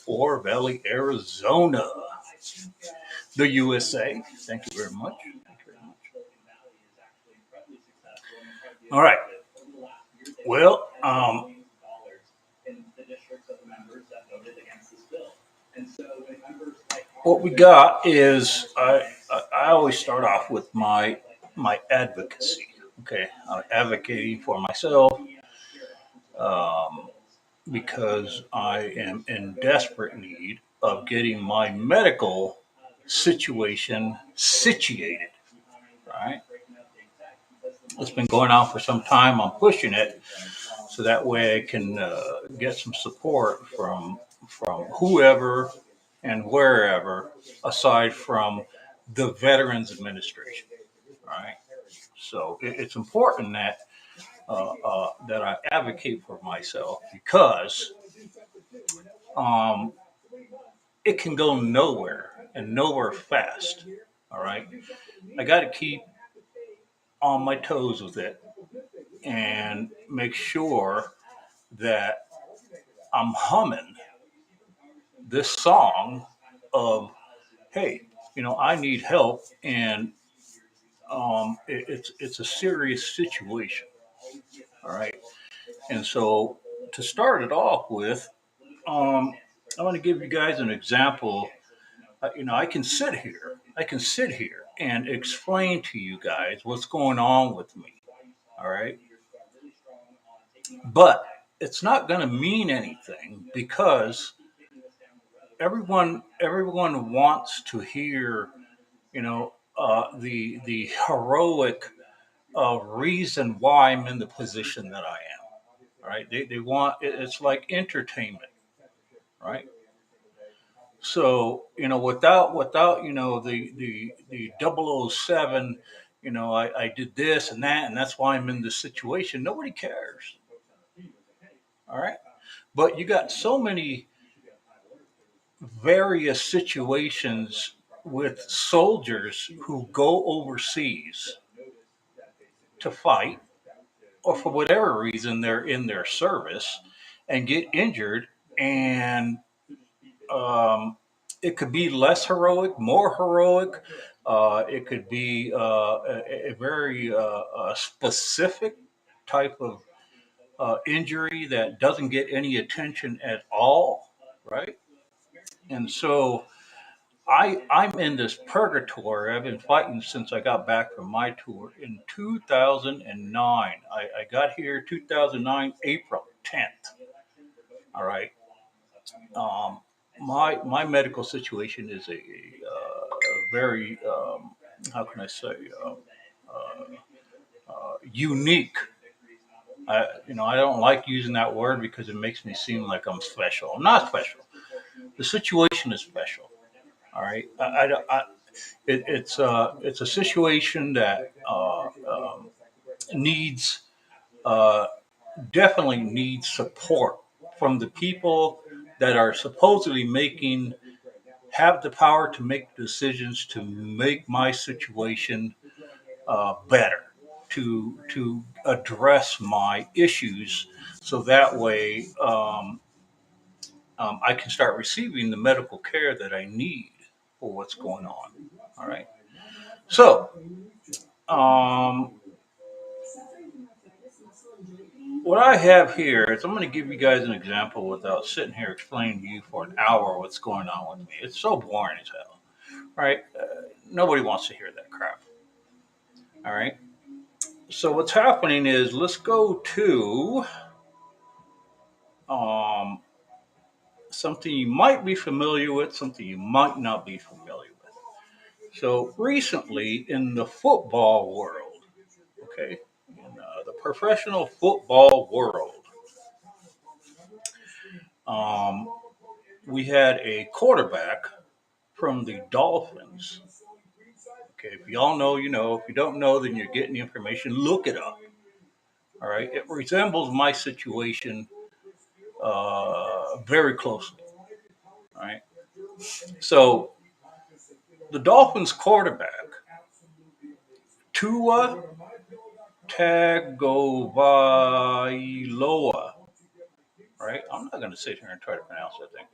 Ore Valley, Arizona, the USA. Thank you very much. All right. Well, what we got is I always start off with my advocacy. Okay, I'm advocating for myself um, because I am in desperate need of getting my medical situation situated. Right, it's been going on for some time. I'm pushing it so that way I can get some support from whoever and wherever, aside from the Veterans Administration. Right. So it's important that I advocate for myself because um, it can go nowhere and nowhere fast. All right. I got to keep on my toes with it and make sure that I'm humming this song of, hey, I need help, and it's a serious situation. All right. And so to start it off with, I want to give you guys an example. I can sit here and explain to you guys what's going on with me. All right. But it's not going to mean anything because everyone wants to hear, the heroic reason why I'm in the position that I am. All right. They want, it's like entertainment. Right. So, without, the 007, I did this and that, and that's why I'm in this situation. Nobody cares. All right. But you got so many various situations with soldiers who go overseas to fight, or for whatever reason, they're in their service and get injured. And Um, it could be less heroic, more heroic. It could be a very specific type of injury that doesn't get any attention at all, right? And so I'm in this purgatory. I've been fighting since I got back from my tour in 2009. I got here 2009, April 10th. All right. Um, my medical situation is a very how can I say uh, unique. I don't like using that word because it makes me seem like I'm special. I'm not special. The situation is special. All right. It's a situation that needs uh, definitely needs support from the people that are supposedly making have the power to make decisions to make my situation better, to address my issues, so that way I can start receiving the medical care that I need for what's going on. All right. So um, what I have here is I'm going to give you guys an example without sitting here explaining to you for an hour what's going on with me. It's so boring as hell. Right? Nobody wants to hear that crap. All right. So what's happening is let's go to um, something you might be familiar with, something you might not be familiar with. So recently in the football world, okay, in the professional football world, um, we had a quarterback from the Dolphins. Okay, if y'all know, you know. If you don't know, then you're getting the information. Look it up. All right, it resembles my situation very closely. All right, so the Dolphins quarterback Tua Tagovailoa. Right, I'm not going to sit here and try to pronounce that thing.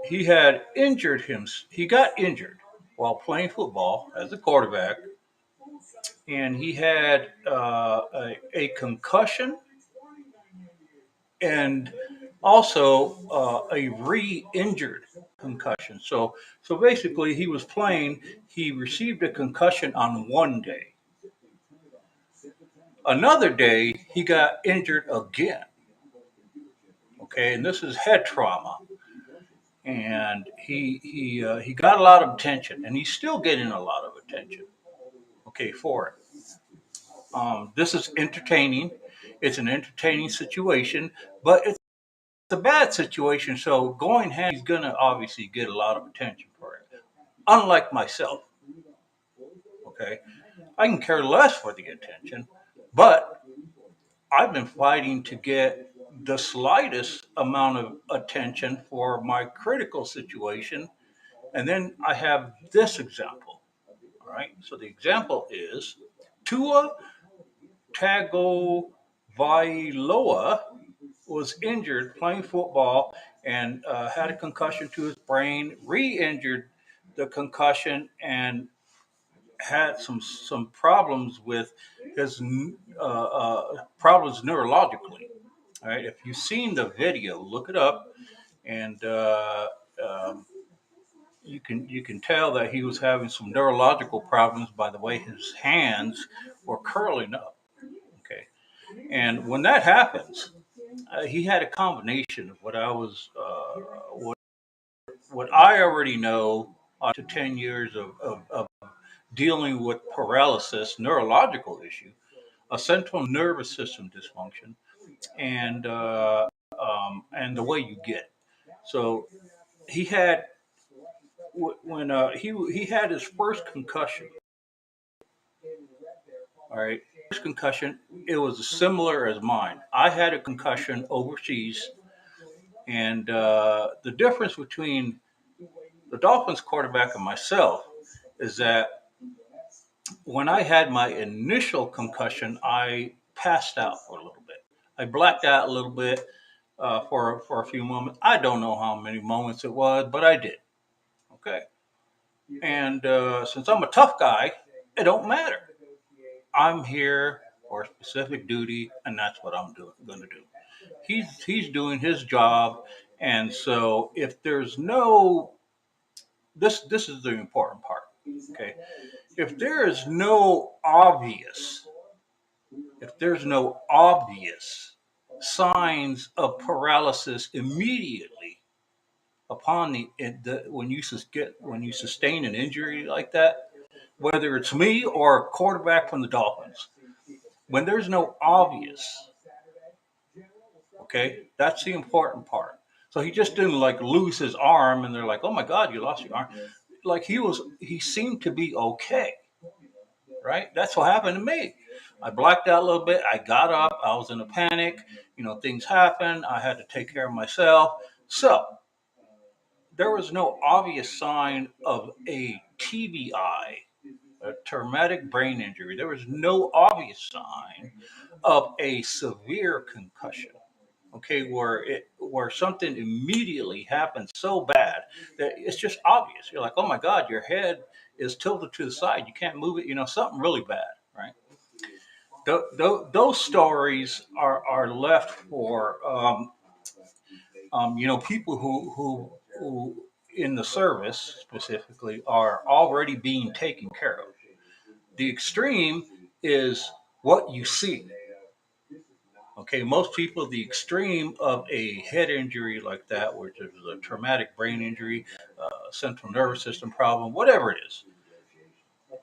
he had injured him. He got injured while playing football as a quarterback, and he had a concussion and also a re-injured concussion. So basically, he was playing. He received a concussion on one day. Another day, he got injured again. Okay, and this is head trauma, and he got a lot of attention, and he's still getting a lot of attention. Okay, for it. This is entertaining. It's an entertaining situation, but it's a bad situation. So going hand, he's gonna obviously get a lot of attention for it. Unlike myself, okay, I can care less for the attention, but I've been fighting to get the slightest amount of attention for my critical situation. And then I have this example. All right. So the example is Tua Tagovailoa was injured playing football and had a concussion to his brain, re-injured the concussion, and had some problems with his problems neurologically. All right, if you've seen the video, look it up, and um, you can tell that he was having some neurological problems by the way his hands were curling up. Okay, and when that happens, he had a combination of what I already know to 10 years of dealing with paralysis, neurological issue, a central nervous system dysfunction, and and the way you get it. So he had when he had his first concussion. All right, first concussion. It was similar as mine. I had a concussion overseas, and the difference between the Dolphins quarterback and myself is that when I had my initial concussion, I passed out for a little bit. I blacked out a little bit for a few moments. I don't know how many moments it was, but I did. Okay, and since I'm a tough guy, it don't matter. I'm here for a specific duty, and that's what I'm going to do. He's doing his job, and so if there's no this is the important part. Okay, if there is no obvious if there's no obvious signs of paralysis immediately upon when you sustain an injury like that, whether it's me or a quarterback from the Dolphins, when there's no obvious, okay, that's the important part. So he just didn't like lose his arm, and they're like, "Oh my God, you lost your arm." Like he seemed to be okay, right? That's what happened to me. I blacked out a little bit. I got up. I was in a panic. Things happened. I had to take care of myself. So there was no obvious sign of a TBI, a traumatic brain injury. There was no obvious sign of a severe concussion. Okay, where something immediately happens so bad that it's just obvious. You're like, oh my God, your head is tilted to the side. You can't move it. Something really bad, right? Those stories are left for people who in the service specifically are already being taken care of. The extreme is what you see. Okay, most people, the extreme of a head injury like that, which is a traumatic brain injury, central nervous system problem, whatever it is,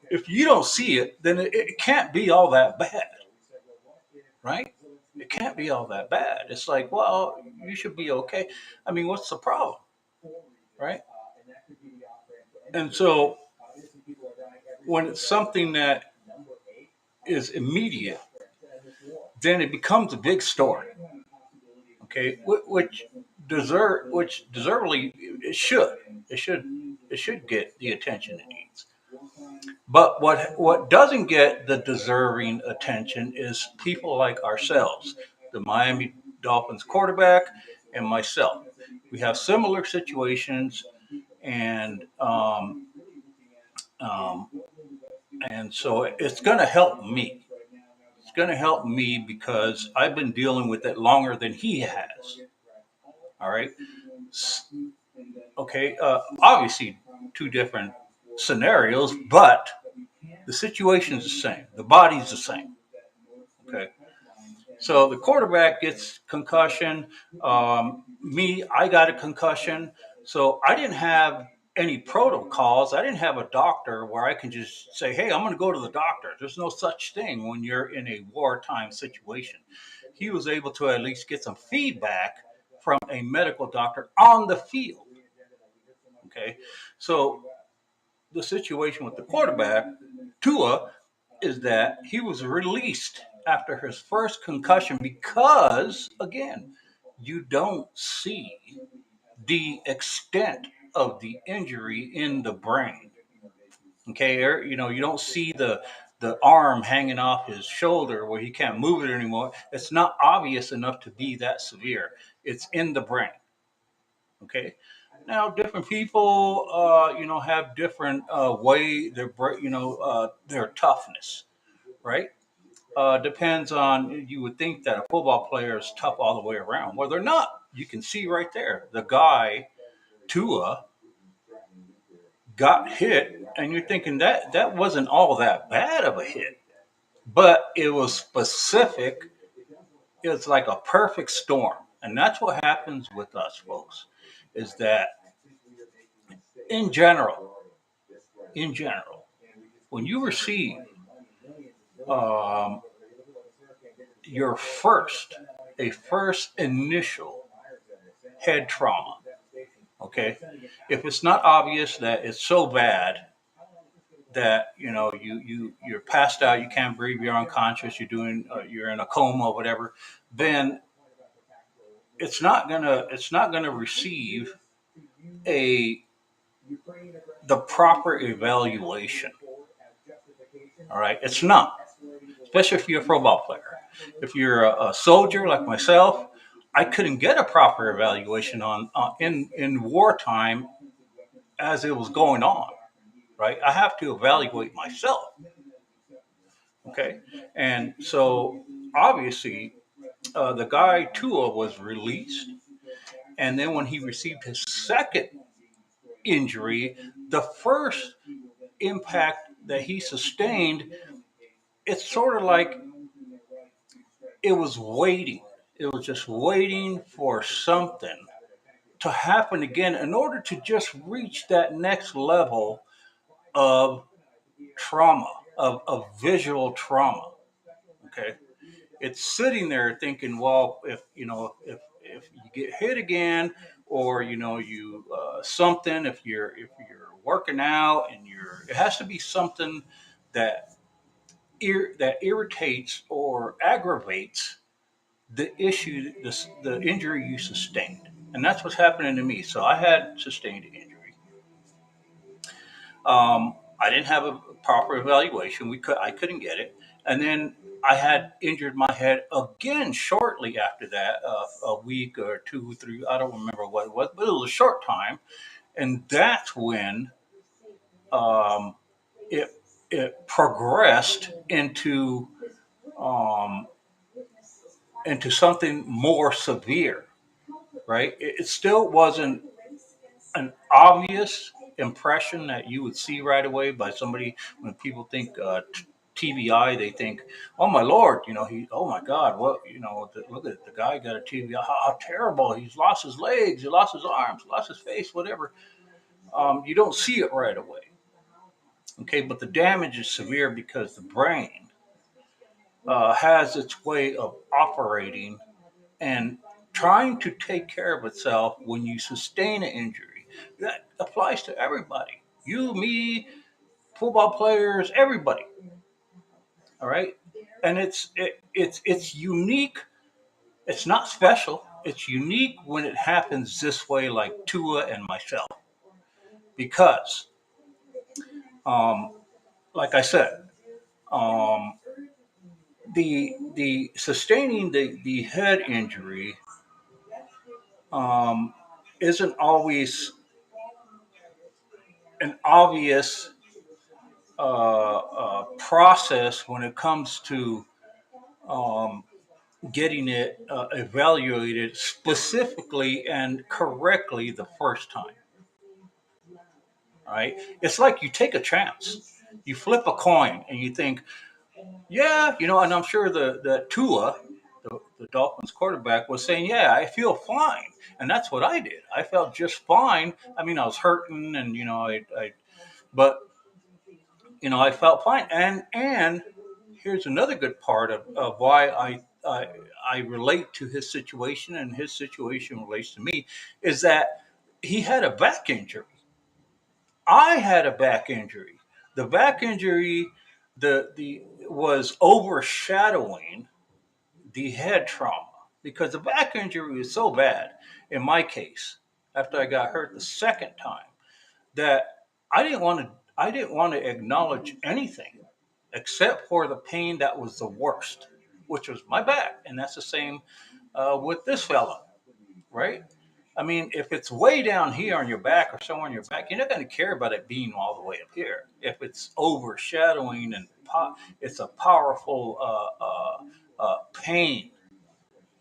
if you don't see it, then it can't be all that bad, right? It can't be all that bad. It's like, well, you should be okay. I mean, what's the problem, right? And so when it's something that is immediate, then it becomes a big story. Okay, which deservedly it should get the attention it needs. But what doesn't get the deserving attention is people like ourselves, the Miami Dolphins quarterback and myself. We have similar situations, and um, and so it's going to help me. It's going to help me because I've been dealing with it longer than he has. All right. Okay. Obviously, two different scenarios, but the situation's the same. The body's the same. Okay. So the quarterback gets concussion. I got a concussion. So I didn't have any protocols. I didn't have a doctor where I can just say, hey, I'm going to go to the doctor. There's no such thing when you're in a wartime situation. He was able to at least get some feedback from a medical doctor on the field. Okay. So the situation with the quarterback, Tua, is that he was released after his first concussion because, again, you don't see the extent of the injury in the brain. Okay, you don't see the arm hanging off his shoulder where he can't move it anymore. It's not obvious enough to be that severe. It's in the brain. Okay. Now, different people, have different their toughness, right? Depends on. You would think that a football player is tough all the way around. Well, they're not. You can see right there. The guy Tua got hit, and you're thinking that wasn't all that bad of a hit, but it was specific. It's like a perfect storm, and that's what happens with us, folks. Is that in general, in general, when you receive um, your first initial head trauma, okay, if it's not obvious that it's so bad that you're passed out, you can't breathe, you're unconscious, you're in a coma or whatever, then it's not gonna receive a the proper evaluation. All right, it's not, especially if you're a football player. If you're a soldier like myself, I couldn't get a proper evaluation in wartime as it was going on. Right, I have to evaluate myself. Okay, and so obviously the guy Tua was released, and then when he received his second injury, the first impact that he sustained, it's sort of like it was waiting. It was just waiting for something to happen again in order to just reach that next level of trauma, of visual trauma. Okay. It's sitting there thinking, well, if you get hit again, or you something, if you're working out and it has to be something that that irritates or aggravates the issue, the injury you sustained. And that's what's happening to me. So I had sustained an injury. I didn't have a proper evaluation. I couldn't get it, and then I had injured my head again shortly after that, a week or two, three. I don't remember what it was, but it was a short time, and that's when um, it it progressed um, into something more severe. Right? It still wasn't an obvious impression that you would see right away by somebody. When people think TBI, they think, "Oh my Lord, oh my God, what, look at the guy got a TBI. How terrible! He's lost his legs, he lost his arms, lost his face, whatever." You don't see it right away, okay? But the damage is severe because the brain has its way of operating and trying to take care of itself when you sustain an injury. That applies to everybody. You, me, football players, everybody. All right, and it's unique. It's not special. It's unique when it happens this way, like Tua and myself, because, um, like I said, um, the sustaining the head injury. isn't always an obvious process when it comes to um, getting it evaluated specifically and correctly the first time. Right? It's like you take a chance. You flip a coin and you think, yeah, and I'm sure the Tua, the Dolphins quarterback, was saying, yeah, I feel fine. And that's what I did. I felt just fine. I mean, I was hurting and, but, I felt fine. And here's another good part of why I relate to his situation and his situation relates to me is that he had a back injury. I had a back injury. The back injury, the was overshadowing the head trauma because the back injury was so bad in my case after I got hurt the second time that I didn't want to acknowledge anything except for the pain that was the worst, which was my back, and that's the same with this fella, right? I mean, if it's way down here on your back or somewhere on your back, you're not going to care about it being all the way up here. If it's overshadowing and it's a powerful pain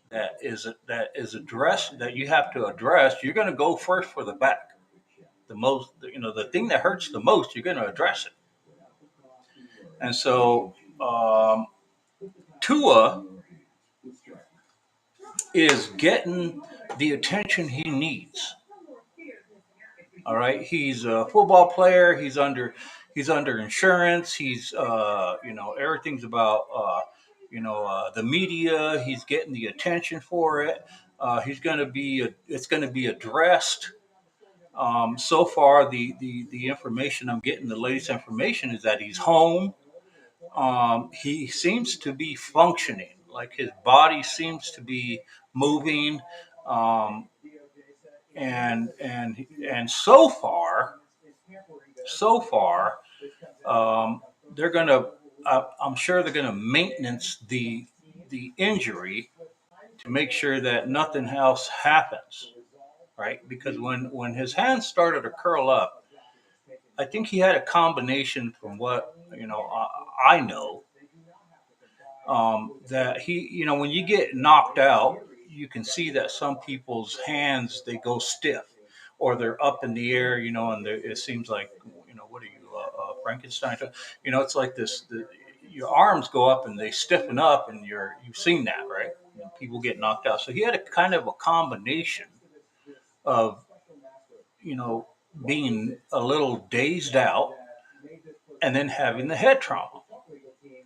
that is addressed that you have to address, you're going to go first for the back. The most, the thing that hurts the most, you're going to address it. And so Tua is getting the attention he needs. All right, he's a football player. He's under insurance. He's everything's about the media. He's getting the attention for it. It's going to be addressed. So far, the information I'm getting, the latest information is that he's home. He seems to be functioning, like his body seems to be moving. Um, and so far, um, they're gonna. I'm sure they're gonna maintenance the injury to make sure that nothing else happens, right? Because when his hands started to curl up, I think he had a combination from what I know that when you get knocked out, you can see that some people's hands they go stiff, or they're up in the air, and it seems like, what are you, Frankenstein? It's like this. Your arms go up and they stiffen up, and you've seen that, right? People get knocked out. So he had a kind of a combination of, being a little dazed out, and then having the head trauma,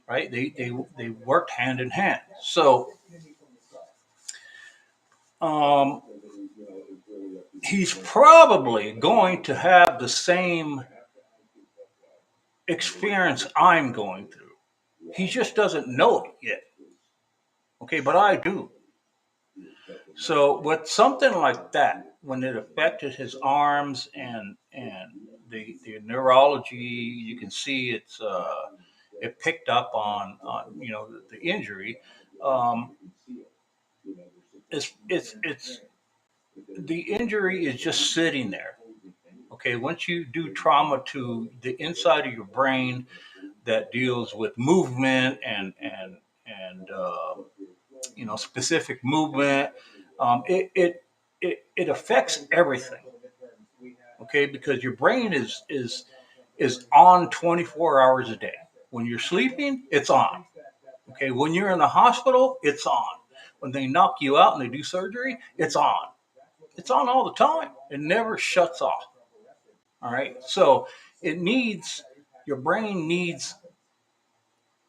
right? They worked hand in hand. So um, he's probably going to have the same experience I'm going through. He just doesn't know it yet. Okay, but I do. So with something like that, when it affected his arms and the neurology, you can see it picked up on the injury. Um, it's the injury is just sitting there. Okay, once you do trauma to the inside of your brain that deals with movement and specific movement, it affects everything. Okay, because your brain is on 24 hours a day. When you're sleeping, it's on. Okay, when you're in the hospital, it's on. When they knock you out and they do surgery, it's on. It's on all the time. It never shuts off. All right. So your brain needs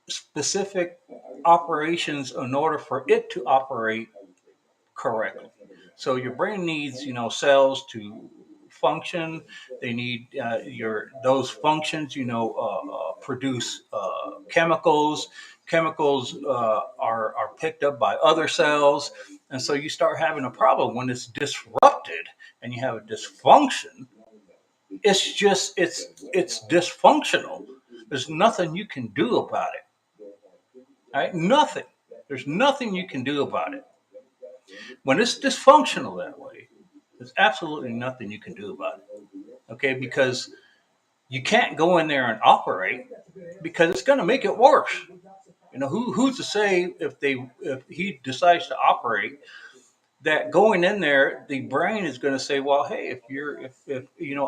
specific operations in order for it to operate correctly. So your brain needs, cells to function. They need those functions, produce chemicals. Chemicals are picked up by other cells, and so you start having a problem when it's disrupted and you have a dysfunction. It's dysfunctional. There's nothing you can do about it. Right? Nothing. There's nothing you can do about it. When it's dysfunctional that way, There's absolutely nothing you can do about it. Okay, because you can't go in there and operate because it's going to make it worse. Who's to say if he decides to operate that going in there, the brain is going to say, well, hey, if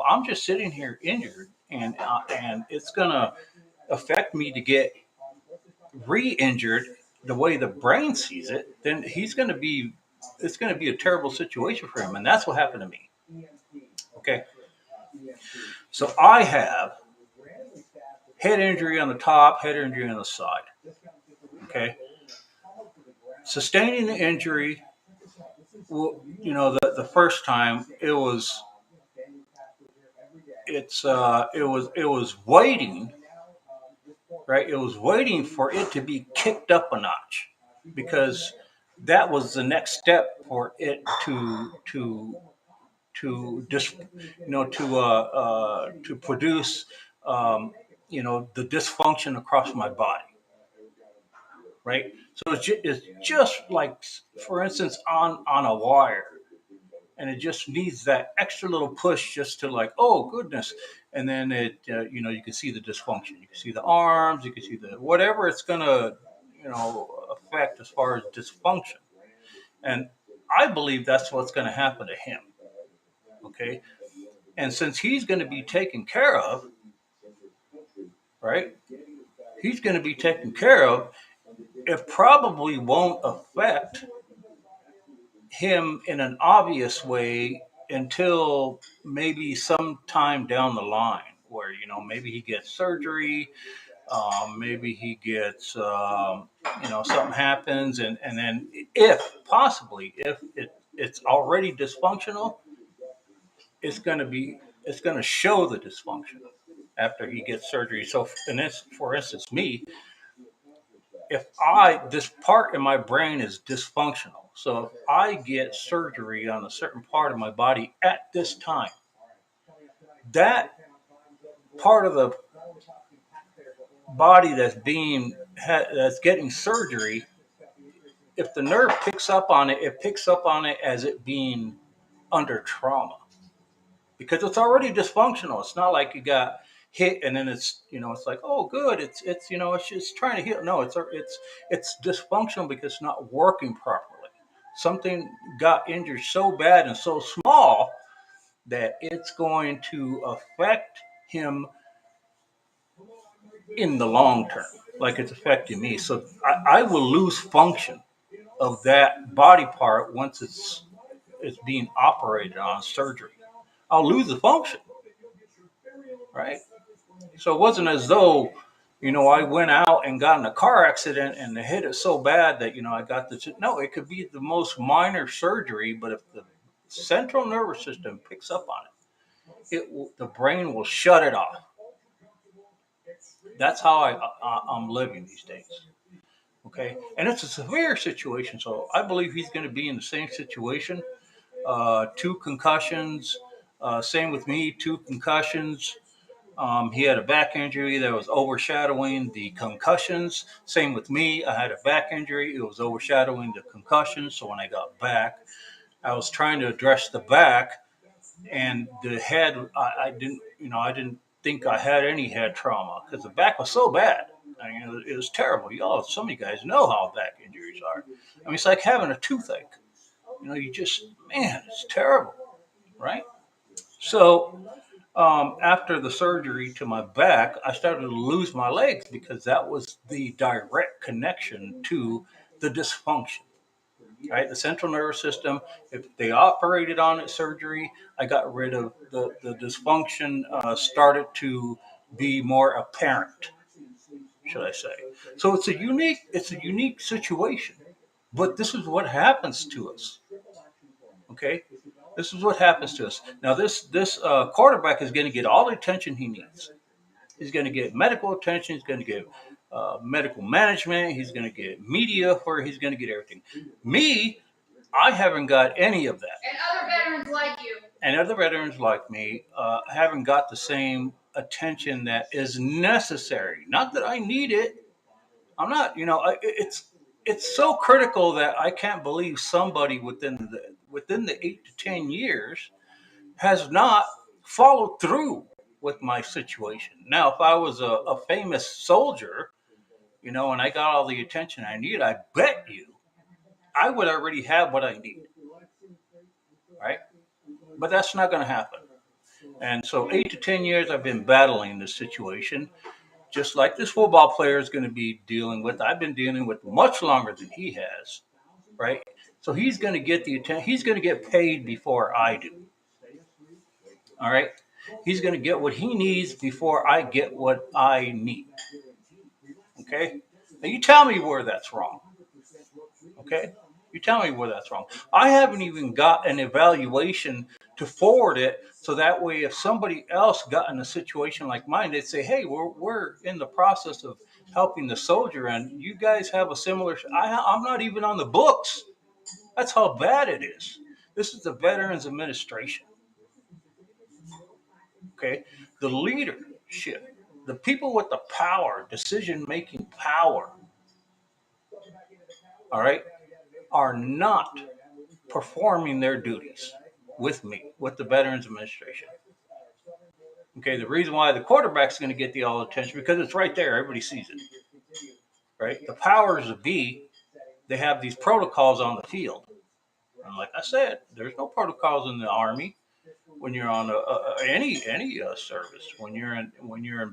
I'm just sitting here injured and it's going to affect me to get re-injured the way the brain sees it, then it's going to be a terrible situation for him, and that's what happened to me. Okay, so I have head injury on the top, head injury on the side. Okay, sustaining the injury. Well, the first time it was waiting, right? It was waiting for it to be kicked up a notch because that was the next step for it to just to produce the dysfunction across my body, right? So it's just like, for instance, on a wire, and it just needs that extra little push just to, like, oh goodness, and then you can see the dysfunction, you can see the arms, you can see the whatever it's gonna affect as far as dysfunction, and I believe that's what's going to happen to him. Okay, and since he's going to be taken care of, right? He's going to be taken care of. It probably won't affect him in an obvious way until maybe sometime down the line, where maybe he gets surgery, maybe he gets something happens, and then if possibly if it's already dysfunctional, it's going to show the dysfunction after he gets surgery. So, for instance, me, if this part in my brain is dysfunctional, so if I get surgery on a certain part of my body at this time, that part of the body that's getting surgery, if the nerve picks up on it, it picks up on it as it being under trauma because it's already dysfunctional. It's not like you got hit and then it's like, oh good, it's just trying to heal. No, it's dysfunctional because it's not working properly. Something got injured so bad and so small that it's going to affect him in the long term, like it's affecting me. So I will lose function of that body part once it's being operated on surgery. I'll lose the function, right? So it wasn't as though, I went out and got in a car accident and hit it so bad that, I got this. No, it could be the most minor surgery, but if the central nervous system picks up on the brain will shut it off. That's how I'm living these days. Okay. And it's a severe situation. So I believe he's going to be in the same situation. Two concussions. Same with me, two concussions. He had a back injury that was overshadowing the concussions. Same with me. I had a back injury. It was overshadowing the concussions. So when I got back, I was trying to address the back, and the head. I didn't think I had any head trauma because the back was so bad. I mean, it was terrible. Some of you guys know how back injuries are. I mean, it's like having a toothache. It's terrible, right? So after the surgery to my back, I started to lose my legs because that was the direct connection to the dysfunction, right? The central nervous system, if they operated on it surgery, I got rid of the dysfunction, started to be more apparent, should I say. So it's a unique situation, but this is what happens to us. Okay, this is what happens to us. Now, this quarterback is going to get all the attention he needs. He's going to get medical attention. He's going to get medical management. He's going to get media, where he's going to get everything. Me, I haven't got any of that. And other veterans like you. And other veterans like me haven't got the same attention that is necessary. Not that I need it. I'm not. it's so critical that I can't believe somebody within the 8 to 10 years has not followed through with my situation. Now, if I was a famous soldier, and I got all the attention I need, I bet you I would already have what I need, right? But that's not going to happen. And so, 8 to 10 years, I've been battling this situation, just like this football player is going to be dealing with. I've been dealing with much longer than he has, right? So he's going to get the attention. He's going to get paid before I do. All right. He's going to get what he needs before I get what I need. Okay. Now you tell me where that's wrong. Okay. You tell me where that's wrong. I haven't even got an evaluation to forward it, so that way, if somebody else got in a situation like mine, they'd say, "Hey, we're in the process of helping the soldier, and you guys have a similar." I'm not even on the books. That's how bad it is. This is the Veterans Administration. Okay, the leadership, the people with the power, decision-making power. All right, are not performing their duties with me, with the Veterans Administration. Okay, the reason why the quarterback's going to get the all attention because it's right there, everybody sees it, right? The powers of be, they have these protocols on the field, and like I said, there's no protocols in the Army when you're on any service. When you're in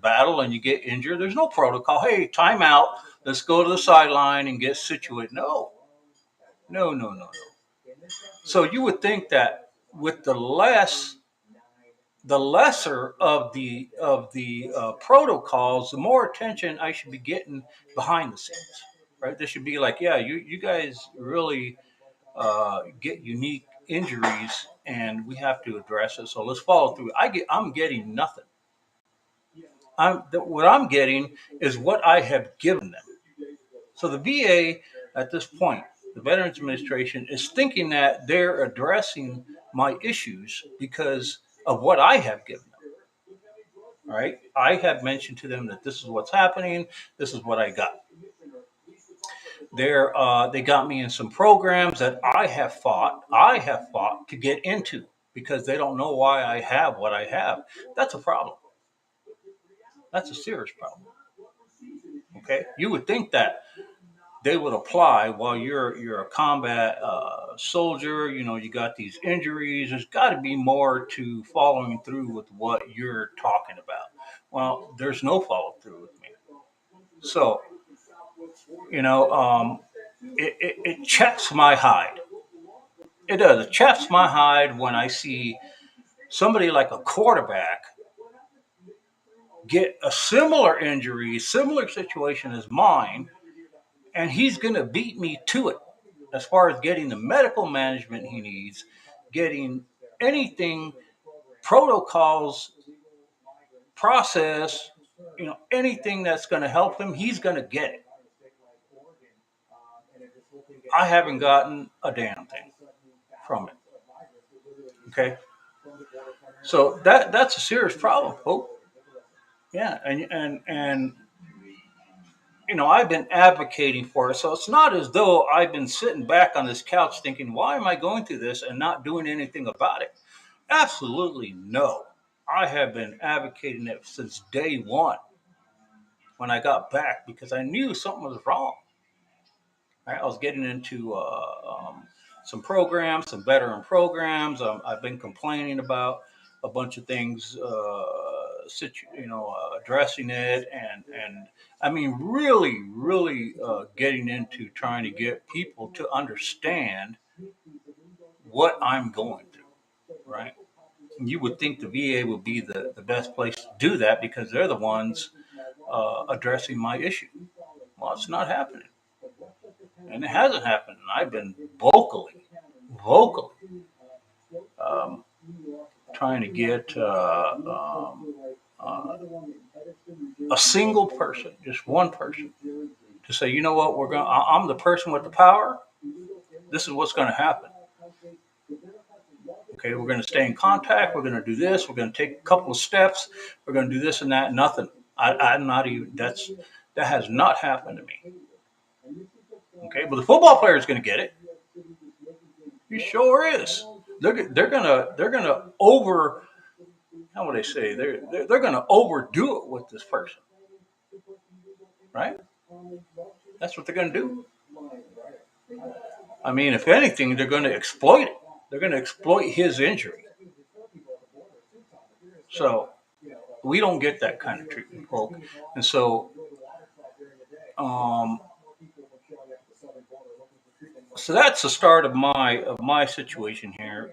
battle and you get injured, there's no protocol. Hey, time out. Let's go to the sideline and get situated. No, no, no, no, no. So you would think that with the lesser of the protocols, the more attention I should be getting behind the scenes, right? This should be like, yeah, you guys really get unique injuries, and we have to address it. So let's follow through. I'm getting nothing. What I'm getting is what I have given them. So the VA at this point, the Veterans Administration, is thinking that they're addressing my issues because of what I have given them. All right, I have mentioned to them that this is what's happening. This is what I got. They got me in some programs that I have fought to get into because they don't know why I have what I have. That's a problem. That's a serious problem. Okay, you would think that they would apply while you're a combat soldier. You got these injuries. There's got to be more to following through with what you're talking about. Well, there's no follow through with me. So you know, it chaps my hide. It does. It chaps my hide when I see somebody like a quarterback get a similar injury, similar situation as mine, and he's going to beat me to it as far as getting the medical management he needs, getting anything, protocols, process, anything that's going to help him, he's going to get it. I haven't gotten a damn thing from it. Okay, so that's a serious problem, folks. Yeah, and I've been advocating for it. So it's not as though I've been sitting back on this couch thinking, why am I going through this and not doing anything about it? Absolutely no. I have been advocating it since day one when I got back because I knew something was wrong. Right? I was getting into some programs, some veteran programs. I've been complaining about a bunch of things, addressing it, and I mean, really, really getting into trying to get people to understand what I'm going through. Right? You would think the VA would be the best place to do that because they're the ones addressing my issue. Well, it's not happening. And it hasn't happened. And I've been vocally um, trying to get a single person, just one person, to say, you know what, I'm the person with the power. This is what's going to happen. Okay, we're going to stay in contact. We're going to do this. We're going to take a couple of steps. We're going to do this and that. Nothing. I'm not even. That has not happened to me. Okay, but the football player is going to get it. He sure is. They're gonna over, how would I say, they're gonna overdo it with this person, right? That's what they're gonna do. I mean, if anything, they're gonna exploit it. They're gonna exploit his injury. So we don't get that kind of treatment, folks. And so, um, so that's the start of my situation here.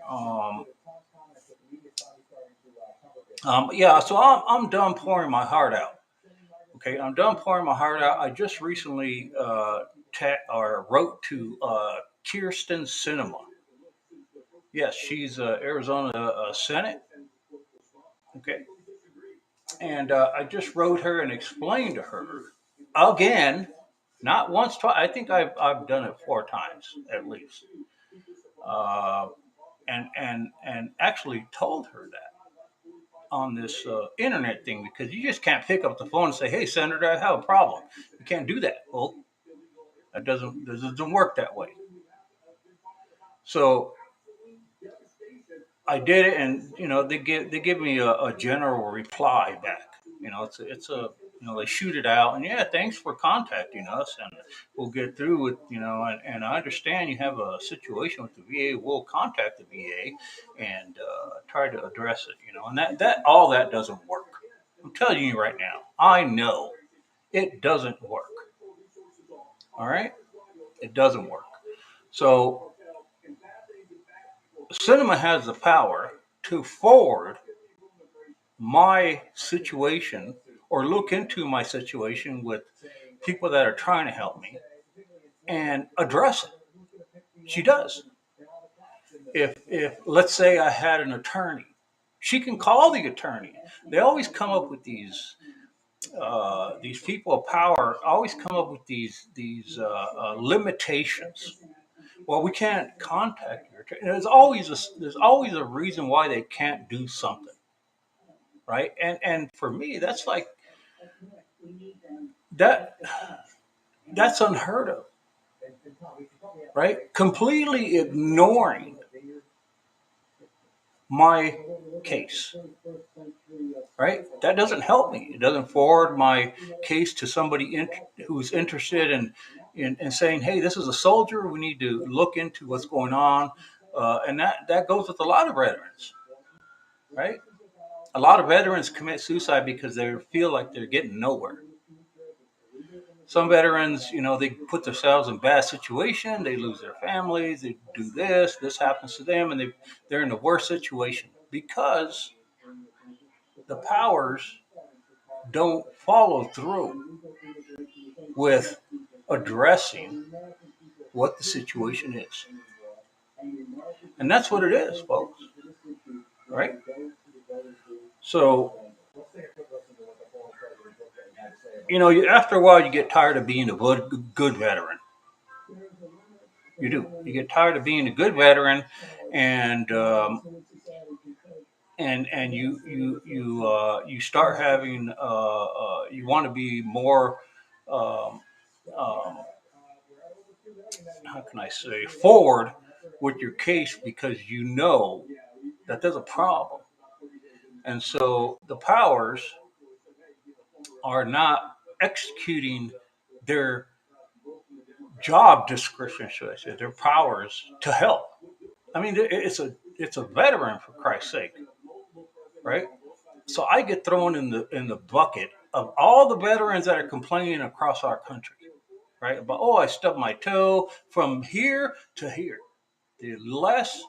Yeah, so I'm done pouring my heart out. Okay, I'm done pouring my heart out. I just recently or wrote to Kirsten Cinema. Yes, she's Arizona Senate. Okay, and I just wrote her and explained to her again, not once, twice. I think I've done it 4 times at least, uh, and actually told her that on this internet thing, because you just can't pick up the phone and say, "Hey, Senator, I have a problem." You can't do that. Well, that doesn't work that way. So I did it, and they give me a general reply back. It's a they shoot it out, and yeah, thanks for contacting us, and we'll get through with and I understand you have a situation with the VA. We'll contact the VA and try to address it. And that all that doesn't work. I'm telling you right now. I know it doesn't work. All right, it doesn't work. So cinema has the power to forward my situation or look into my situation with people that are trying to help me and address it. She does. If let's say I had an attorney, she can call the attorney. They always come up with these people of power always come up with these limitations. Well, we can't contact your attorney. There's always a reason why they can't do something, right? And for me, that's like that. That's unheard of, right? Completely ignoring my case, right? That doesn't help me. It doesn't forward my case to somebody who's interested in saying, "Hey, this is a soldier. We need to look into what's going on." And that goes with a lot of veterans, right? A lot of veterans commit suicide because they feel like they're getting nowhere. Some veterans, they put themselves in bad situation. They lose their families. They do this. This happens to them, and they're in the worst situation because the powers don't follow through with addressing what the situation is, and that's what it is, folks. Right? So, after a while, you get tired of being a good veteran. You do. You get tired of being a good veteran, and you start having you want to be more um, um, how can I say forward with your case because you know that there's a problem, and so the powers are not executing their job description, should I say, their powers to help. I mean, it's a veteran, for Christ's sake, right? So I get thrown in the bucket of all the veterans that are complaining across our country, right? About, oh, I stubbed my toe from here to here. The less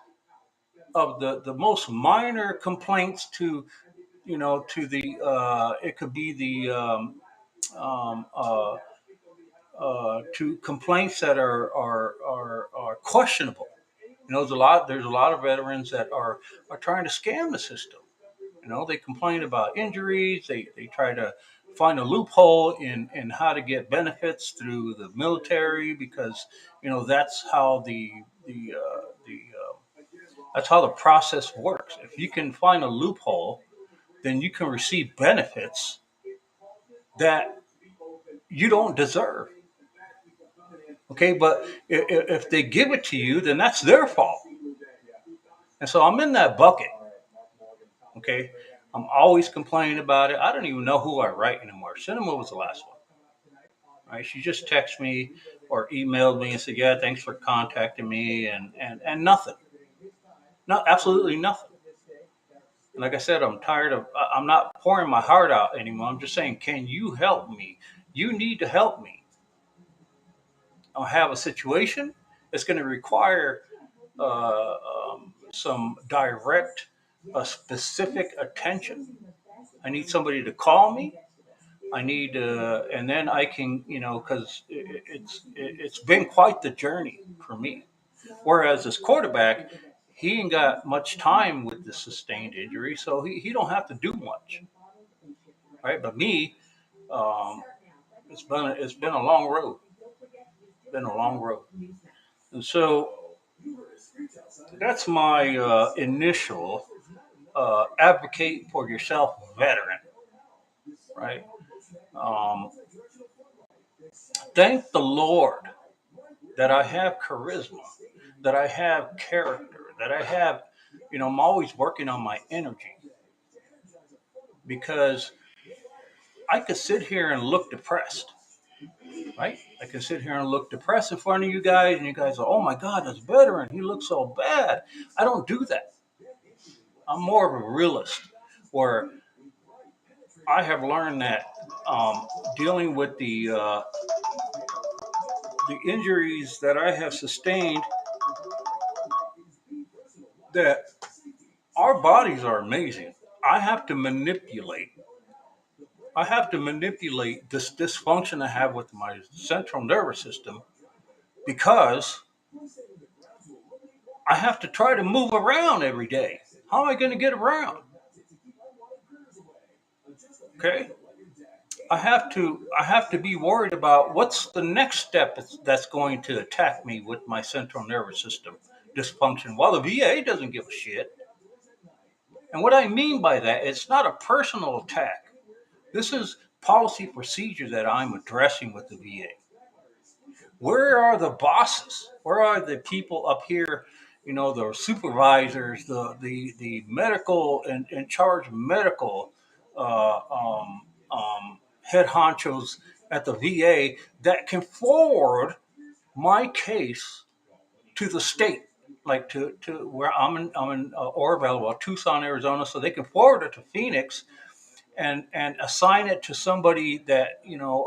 of the most minor complaints to the it could be the um, uh, to complaints that are questionable. There's a lot of veterans that are trying to scam the system. They complain about injuries. They try to find a loophole in how to get benefits through the military because that's how that's how the process works. If you can find a loophole, then you can receive benefits that you don't deserve. Okay, but if they give it to you, then that's their fault. And so I'm in that bucket. Okay, I'm always complaining about it. I don't even know who I write anymore. Cinema was the last one. Right? She just texted me or emailed me and said, "Yeah, thanks for contacting me," and nothing, not absolutely nothing. Like I said, I'm tired of. I'm not pouring my heart out anymore. I'm just saying, can you help me? You need to help me. I have a situation. It's going to require some direct, specific attention. I need somebody to call me. I need, and then I can, because it's been quite the journey for me. Whereas this quarterback, he ain't got much time with the sustained injury, so he don't have to do much, right? But me, um, it's been a long road. Been a long road, and so that's my initial advocate for yourself veteran, right? Um, thank the Lord that I have charisma, that I have character, that I have, I'm always working on my energy because I could sit here and look depressed, right? I can sit here and look depressed in front of you guys, and you guys are, oh my God, that's veteran. He looks so bad. I don't do that. I'm more of a realist where I have learned that dealing with the injuries that I have sustained, that our bodies are amazing. I have to manipulate. I have to manipulate this dysfunction I have with my central nervous system because I have to try to move around every day. How am I going to get around? Okay. I have to be worried about what's the next step that's going to attack me with my central nervous system dysfunction. While the VA doesn't give a shit. And what I mean by that, it's not a personal attack. This is policy procedure that I'm addressing with the VA. Where are the bosses? Where are the people up here? The supervisors, the medical and in charge medical uh, um, head honchos at the VA that can forward my case to the state, like to where I'm in Orville, well, Tucson, Arizona, so they can forward it to Phoenix and assign it to somebody that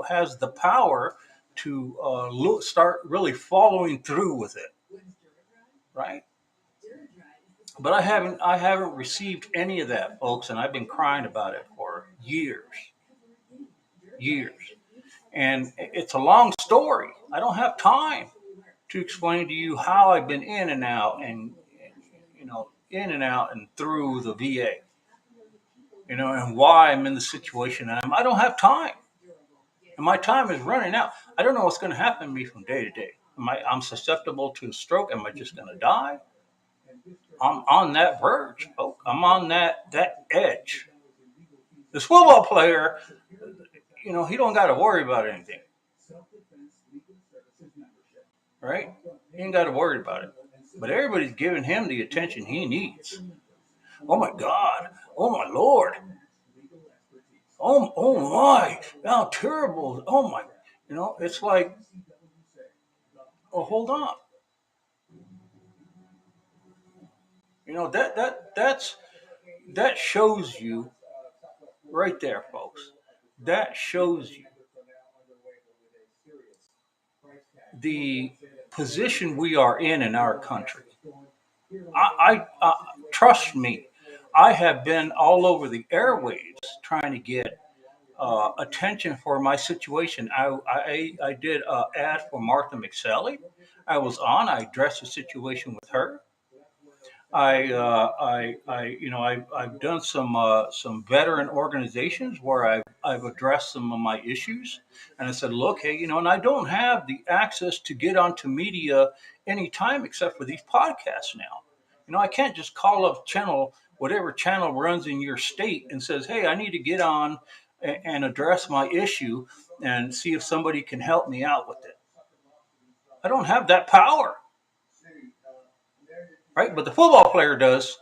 has the power to start really following through with it, right? But I haven't received any of that, folks, and I've been crying about it for years. And it's a long story. I don't have time to explain to you how I've been in and out in and out and through the VA, and why I'm in the situation I'm. I don't have time, and my time is running out. I don't know what's going to happen to me from day to day. I'm susceptible to a stroke. Am I just going to die? I'm on that verge, folks. I'm on that edge. This football player, he don't got to worry about anything, right? He ain't got to worry about it. But everybody's giving him the attention he needs. Oh my God! Oh my Lord! Oh my! How terrible! Oh my! It's like, oh, hold on. That shows you right there, folks. That shows you the position we are in our country. Trust me. I have been all over the airwaves trying to get attention for my situation. I did an ad for Martha McSally. I was on. I addressed the situation with her. I've done some veteran organizations where I've addressed some of my issues, and I said, look, hey, and I don't have the access to get onto media anytime except for these podcasts now. I can't just call up whatever channel runs in your state and says, hey, I need to get on and address my issue and see if somebody can help me out with it. I don't have that power, right? But the football player does.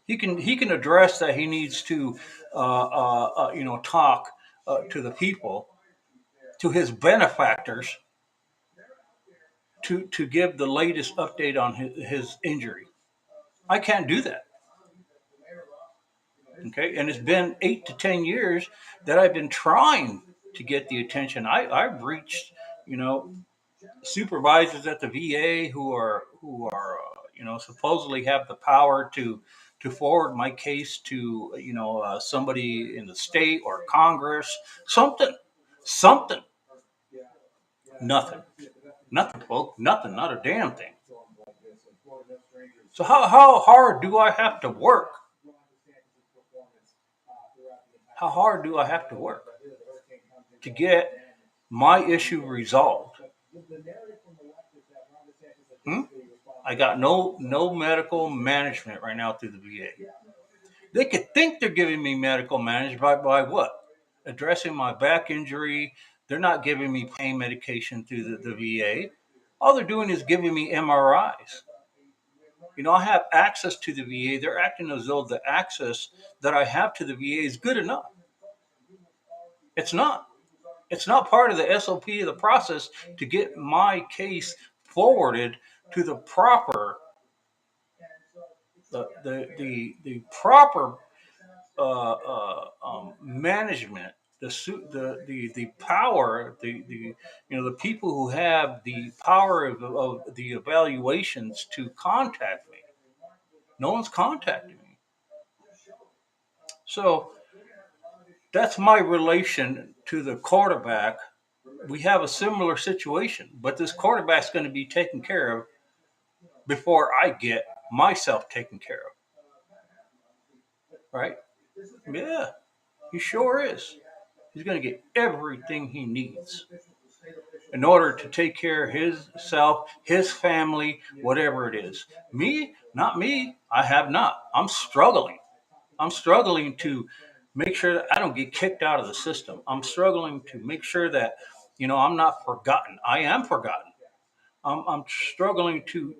He can address that he needs to, talk to the people, to his benefactors, to give the latest update on his injury. I can't do that. Okay, and it's been 8 to 10 years that I've been trying to get the attention. I've reached, you know, supervisors at the VA who are supposedly have the power to forward my case to somebody in the state or Congress, something, nothing, nothing, folks, nothing, not a damn thing. So how hard do I have to work? How hard do I have to work to get my issue resolved? Hmm? I got no medical management right now through the VA. They could think they're giving me medical management by what? Addressing my back injury. They're not giving me pain medication through the VA. All they're doing is giving me MRIs. I have access to the VA. They're acting as though the access that I have to the VA is good enough. It's not. It's not part of the SOP of the process to get my case forwarded to the proper the proper management, the power, the people who have the power of the evaluations to contact me. No one's contacting me. So that's my relation to the quarterback. We have a similar situation, but this quarterback's going to be taken care of before I get myself taken care of. Right? Yeah, he sure is. He's going to get everything he needs in order to take care of himself, his family, whatever it is. Me, not me. I have not. I'm struggling. I'm struggling to make sure that I don't get kicked out of the system. I'm struggling to make sure that, I'm not forgotten. I am forgotten. I'm struggling to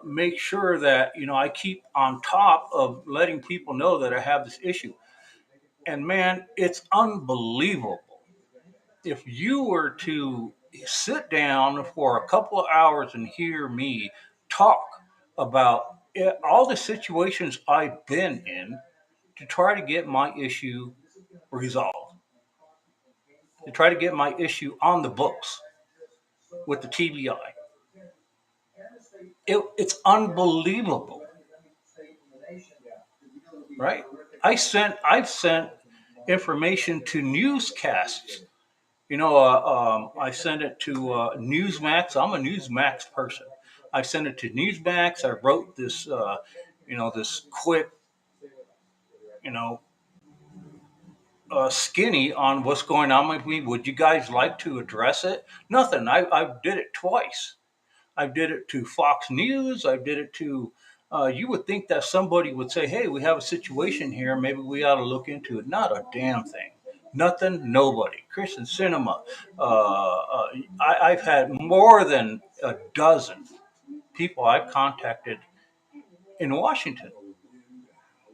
make sure that I keep on top of letting people know that I have this issue. And man, it's unbelievable. If you were to sit down for a couple of hours and hear me talk about all the situations I've been in to try to get my issue resolved, to try to get my issue on the books with the TBI, it's unbelievable, right? I've sent information to newscasts. I sent it to Newsmax. I'm a Newsmax person. I sent it to Newsmax. I wrote this, this quick, you know, skinny on what's going on with me. Would you guys like to address it? Nothing. I did it twice. I did it to Fox News. I did it to. You would think that somebody would say, "Hey, we have a situation here. Maybe we ought to look into it." Not a damn thing. Nothing. Nobody. Christian Cinema. I've had more than a dozen people I've contacted in Washington.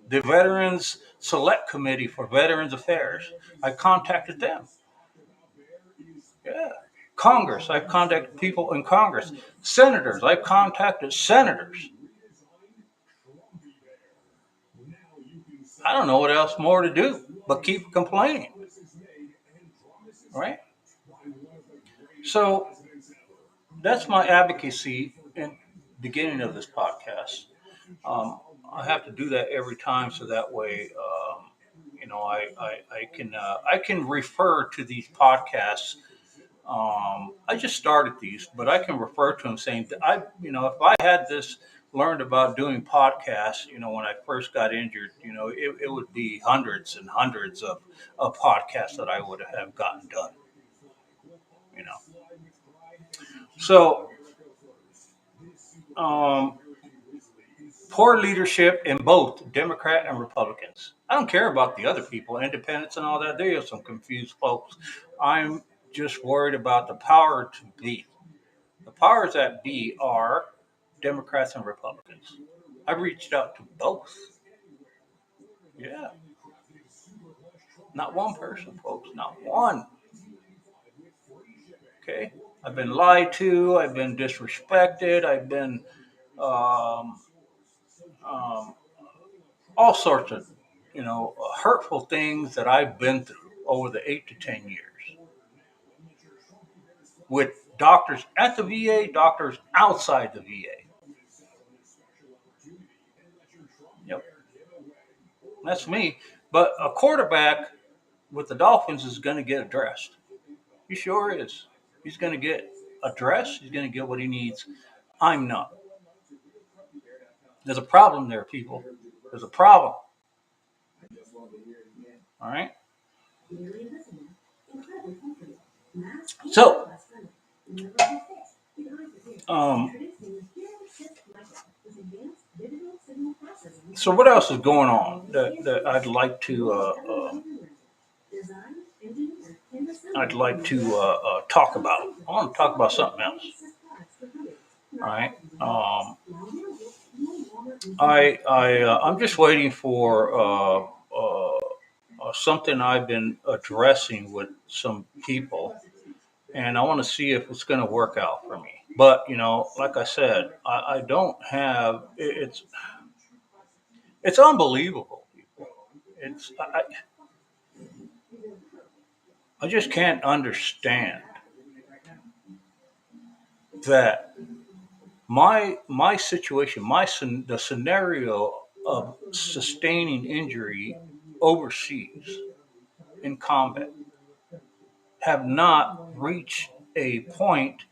The Veterans Select Committee for Veterans Affairs. I contacted them. Yeah. Congress. I've contacted people in Congress. Senators. I've contacted senators. I don't know what else more to do but keep complaining. Right? So that's my advocacy in the beginning of this podcast. I have to do that every time so that way, I can refer to these podcasts. I just started these, but I can refer to them saying that if I had this learned about doing podcasts, when I first got injured, it would be hundreds and hundreds of podcasts that I would have gotten done, you know. So, um, poor leadership in both Democrat and Republicans. I don't care about the other people, independents and all that. They are some confused folks. I'm just worried about the power to be. The powers that be are Democrats and Republicans. I've reached out to both. Yeah, not one person, folks, not one. Okay, I've been lied to. I've been disrespected. I've been um, um, all sorts of, hurtful things that I've been through over the 8 to 10 years with doctors at the VA, doctors outside the VA. Yep, that's me. But a quarterback with the Dolphins is going to get addressed. He sure is. He's going to get addressed. He's going to get what he needs. I'm not. There's a problem there, people. There's a problem. All right. So, um, so what else is going on that I'd like to talk about? I want to talk about something else. All right. I'm just waiting for something I've been addressing with some people, and I want to see if it's going to work out for me. But like I said, I don't have. It's unbelievable. It's I just can't understand that my situation, the scenario of sustaining injury overseas in combat have not reached a point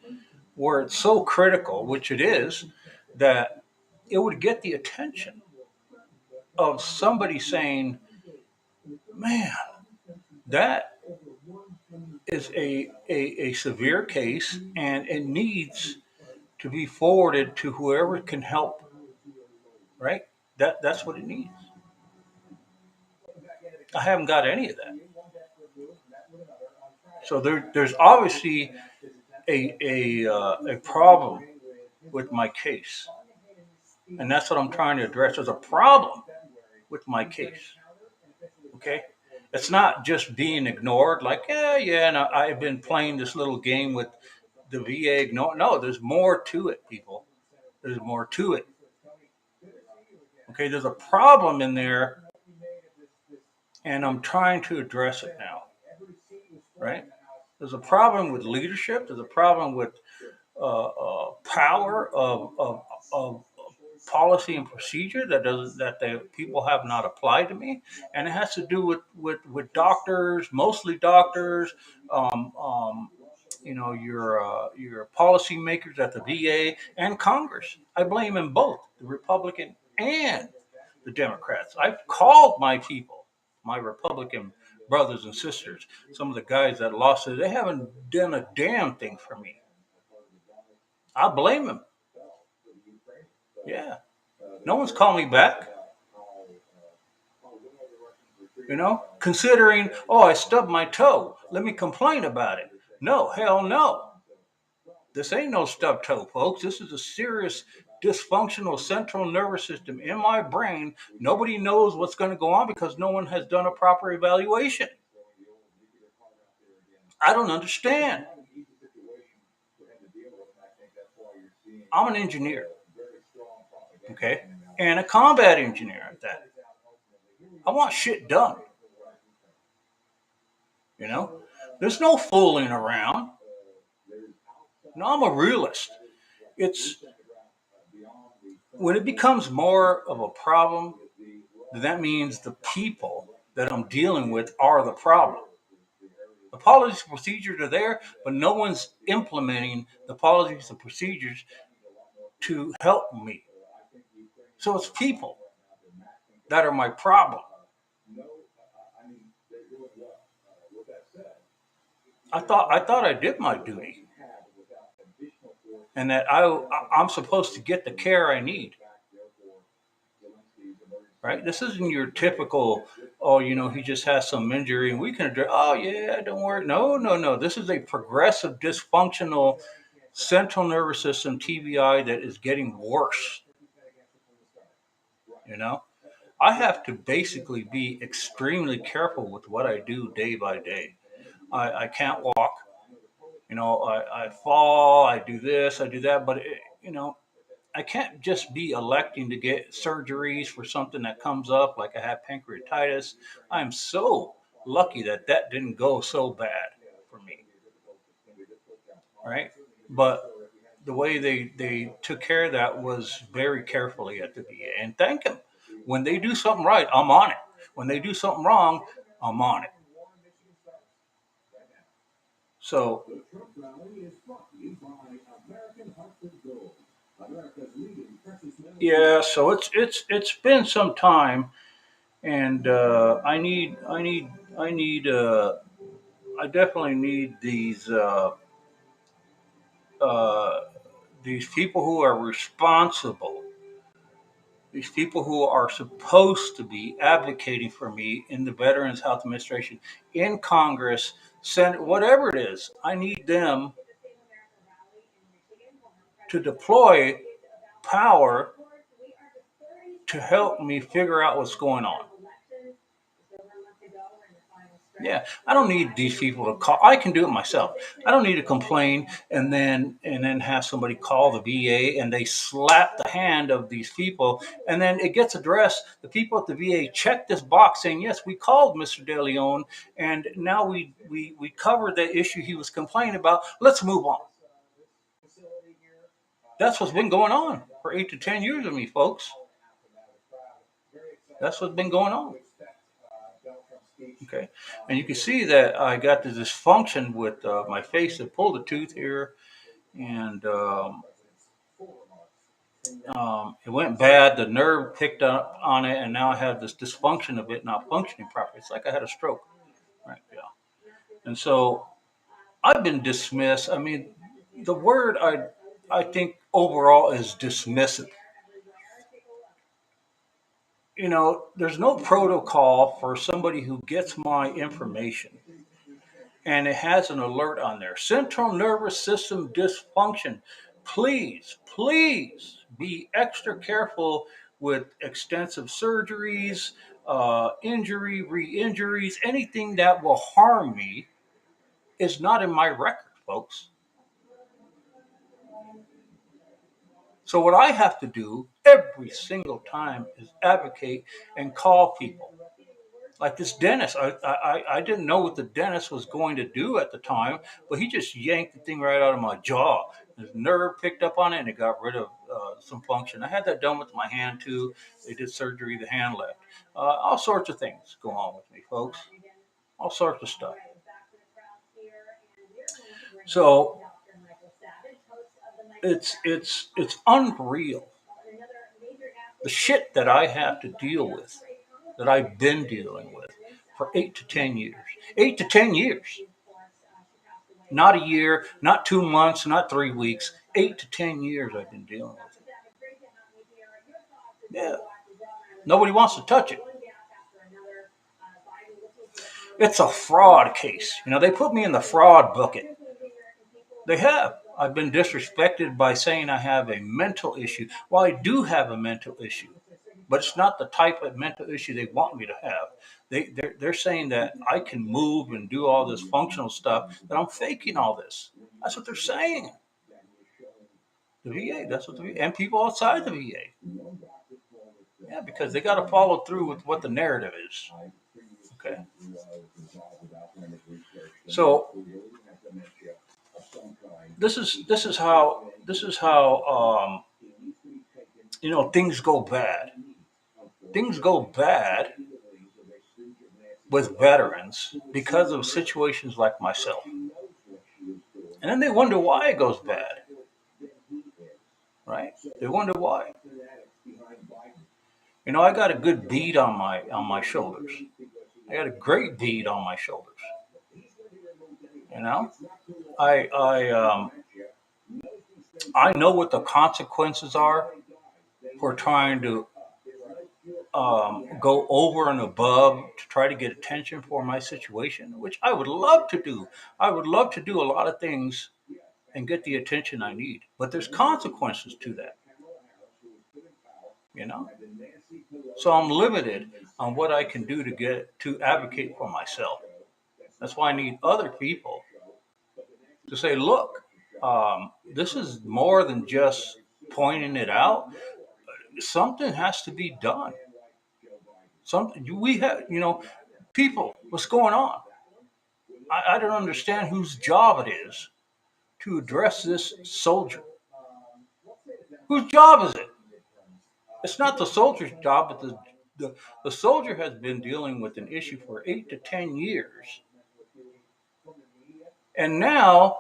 where it's so critical, which it is, that it would get the attention of somebody saying, man, that is a severe case and it needs to be forwarded to whoever can help, right? That's what it needs. I haven't got any of that. So there's obviously a problem with my case, and that's what I'm trying to address. There's a problem with my case. Okay, it's not just being ignored. Like yeah, and I've been playing this little game with the VA. Ignore. No, there's more to it, people. There's more to it. Okay, there's a problem in there, and I'm trying to address it now. Right? There's a problem with leadership. There's a problem with power of policy and procedure that the people have not applied to me, and it has to do with doctors, mostly doctors. Um, um, your policymakers at the VA and Congress. I blame them both, the Republican and the Democrats. I've called my people, my Republican brothers and sisters, some of the guys that lost it. They haven't done a damn thing for me. I blame them. Yeah. No one's called me back. Considering, oh, I stubbed my toe. Let me complain about it. No, hell no. This ain't no stubbed toe, folks. This is a serious dysfunctional central nervous system in my brain. Nobody knows what's going to go on because no one has done a proper evaluation. I don't understand. I'm an engineer, okay, and a combat engineer at that. I want shit done. There's no fooling around. No, I'm a realist. It's when it becomes more of a problem, that means the people that I'm dealing with are the problem. The policies and procedures are there, but no one's implementing the policies and procedures to help me. So it's people that are my problem. I thought I did my duty, and that I'm supposed to get the care I need. Right? This isn't your typical oh, he just has some injury and we can address, oh, yeah, don't worry. No, no, no. This is a progressive, dysfunctional central nervous system TBI that is getting worse. You know, I have to basically be extremely careful with what I do day by day. I can't walk. I fall, I do this, I do that, but I can't just be electing to get surgeries for something that comes up, like I have pancreatitis. I'm so lucky that that didn't go so bad for me, right? But the way they took care of that was very carefully at the VA, and thank them. When they do something right, I'm on it. When they do something wrong, I'm on it. So yeah, so it's been some time, and I definitely need uh, these people who are responsible, these people who are supposed to be advocating for me in the Veterans Health Administration, in Congress, Senate, whatever it is. I need them to deploy power to help me figure out what's going on. Yeah, I don't need these people to call. I can do it myself. I don't need to complain and then have somebody call the VA and they slap the hand of these people and then it gets addressed. The people at the VA check this box saying yes, we called Mr. De Leon and now we covered the issue he was complaining about. Let's move on. That's what's been going on for 8 to 10 years with me, folks. That's what's been going on. Okay, and you can see that I got the dysfunction with my face. I pulled a tooth here, and it went bad. The nerve picked up on it, and now I have this dysfunction of it not functioning properly. It's like I had a stroke, right? Yeah, and so I've been dismissed. I mean, the word I think overall is dismissive. There's no protocol for somebody who gets my information and it has an alert on there. Central nervous system dysfunction. Please, please be extra careful with extensive surgeries, injury, re-injuries, anything that will harm me is not in my record, folks. So what I have to do every single time is advocate and call people. Like this dentist, I didn't know what the dentist was going to do at the time, but he just yanked the thing right out of my jaw. His nerve picked up on it, and it got rid of some function. I had that done with my hand too. They did surgery, the hand left. All sorts of things go on with me, folks. All sorts of stuff. So it's unreal the shit that I have to deal with, that I've been dealing with for 8 to 10 years. 8 to 10 years. Not a year, not 2 months, not 3 weeks. 8 to 10 years I've been dealing with it. Yeah. Nobody wants to touch it. It's a fraud case. They put me in the fraud bucket. They have. I've been disrespected by saying I have a mental issue. Well, I do have a mental issue, but it's not the type of mental issue they want me to have. They're saying that I can move and do all this functional stuff, that I'm faking all this. That's what they're saying. The VA, that's what the VA, and people outside the VA. Yeah, because they got to follow through with what the narrative is. Okay. So this is how things go bad. Things go bad with veterans because of situations like myself. And then they wonder why it goes bad, right? They wonder why. I got a good bead on my shoulders. I got a great bead on my shoulders. You know, I I I know what the consequences are for trying to go over and above to try to get attention for my situation, which I would love to do. I would love to do a lot of things and get the attention I need, but there's consequences to that, you know. So I'm limited on what I can do to get to advocate for myself. That's why I need other people to say, look, this is more than just pointing it out. Something has to be done. Something we have, people. What's going on? I don't understand whose job it is to address this soldier. Whose job is it? It's not the soldier's job, but the soldier has been dealing with an issue for 8 to 10 years. And now,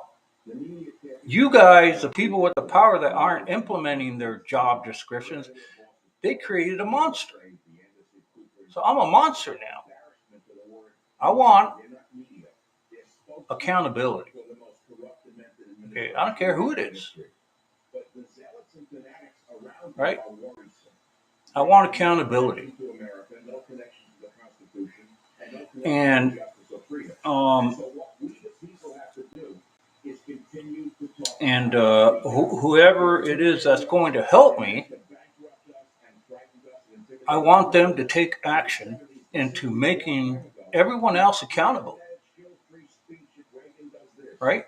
you guys, the people with the power that aren't implementing their job descriptions, they created a monster. So I'm a monster now. I want accountability. Okay, I don't care who it is. Right? I want accountability. And whoever it is that's going to help me, I want them to take action into making everyone else accountable. Right?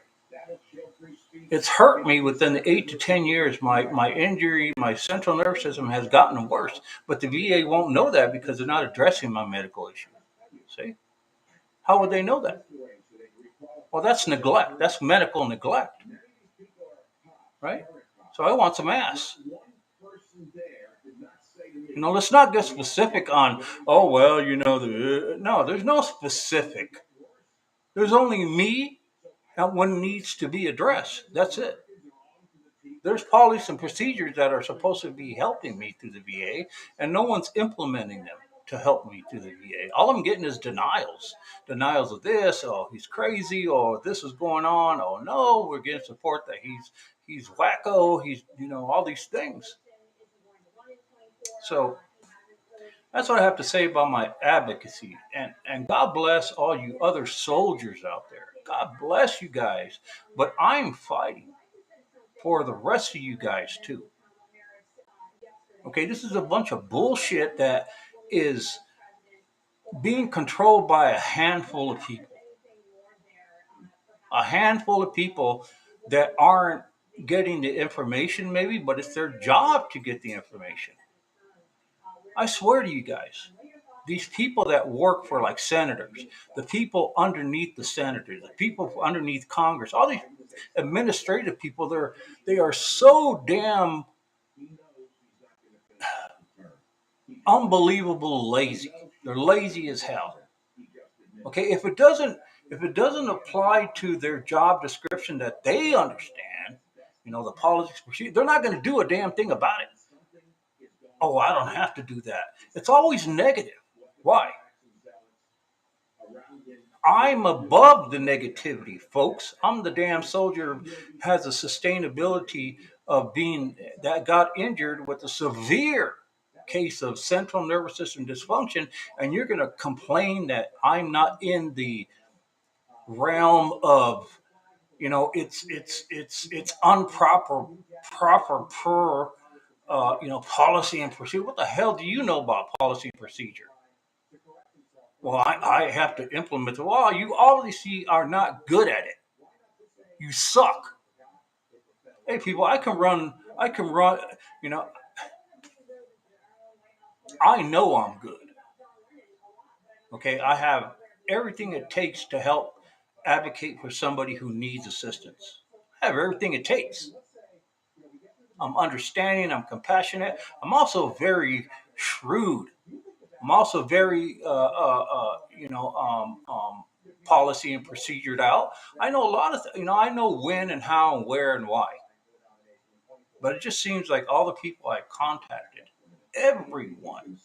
It's hurt me within the 8 to 10 years. My injury, my central nervous system has gotten worse, but the VA won't know that because they're not addressing my medical issue. See? How would they know that? Well, that's neglect. That's medical neglect. Right? So I want some ass. Let's not get specific on, oh, well, no, there's no specific. There's only me and what needs to be addressed. That's it. There's policies and procedures that are supposed to be helping me through the VA, and no one's implementing them to help me through the VA. All I'm getting is denials. Denials of this, oh, he's crazy, or this is going on, oh, no, we're getting support that he's wacko, he's, all these things. So that's what I have to say about my advocacy. And God bless all you other soldiers out there. God bless you guys. But I'm fighting for the rest of you guys too. Okay, this is a bunch of bullshit that is being controlled by a handful of people. A handful of people that aren't getting the information maybe, but it's their job to get the information. I swear to you guys, these people that work for like senators, the people underneath the senators, the people underneath Congress, all these administrative people, they are so damn unbelievable lazy. They're lazy as hell. Okay, if it doesn't apply to their job description that they understand, the politics procedure, they're not going to do a damn thing about it. Oh, I don't have to do that. It's always negative. Why? I'm above the negativity, folks. I'm the damn soldier who has a sustainability of being that got injured with a severe case of central nervous system dysfunction, and you're going to complain that I'm not in the realm of, it's proper per policy and procedure. What the hell do you know about policy and procedure? Well, I have to implement it. Well, you obviously are not good at it. You suck. Hey, people, I can run, I know I'm good. Okay, I have everything it takes to help advocate for somebody who needs assistance. I have everything it takes. I'm understanding, I'm compassionate. I'm also very shrewd. I'm also very, policy and procedured out. I know a lot of, I know when and how and where and why. But it just seems like all the people I contacted, everyone,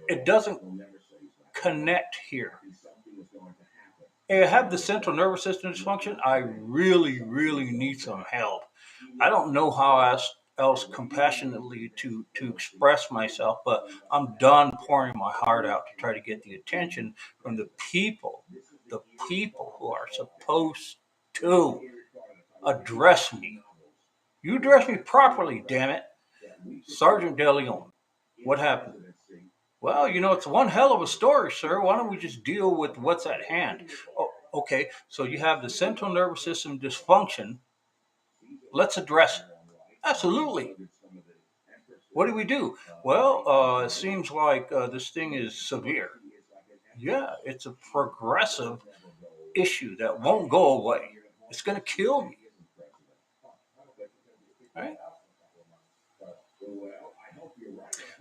it doesn't connect here. Hey, I have the central nervous system dysfunction. I really, really need some help. I don't know how else else compassionately to express myself, but I'm done pouring my heart out to try to get the attention from the people who are supposed to address me. You address me properly, damn it. Sergeant De Leon, what happened? Well, it's one hell of a story, sir. Why don't we just deal with what's at hand? Oh, okay, so you have the central nervous system dysfunction. Let's address it. Absolutely. What do we do? Well, it seems like this thing is severe. Yeah, it's a progressive issue that won't go away. It's going to kill me. Right?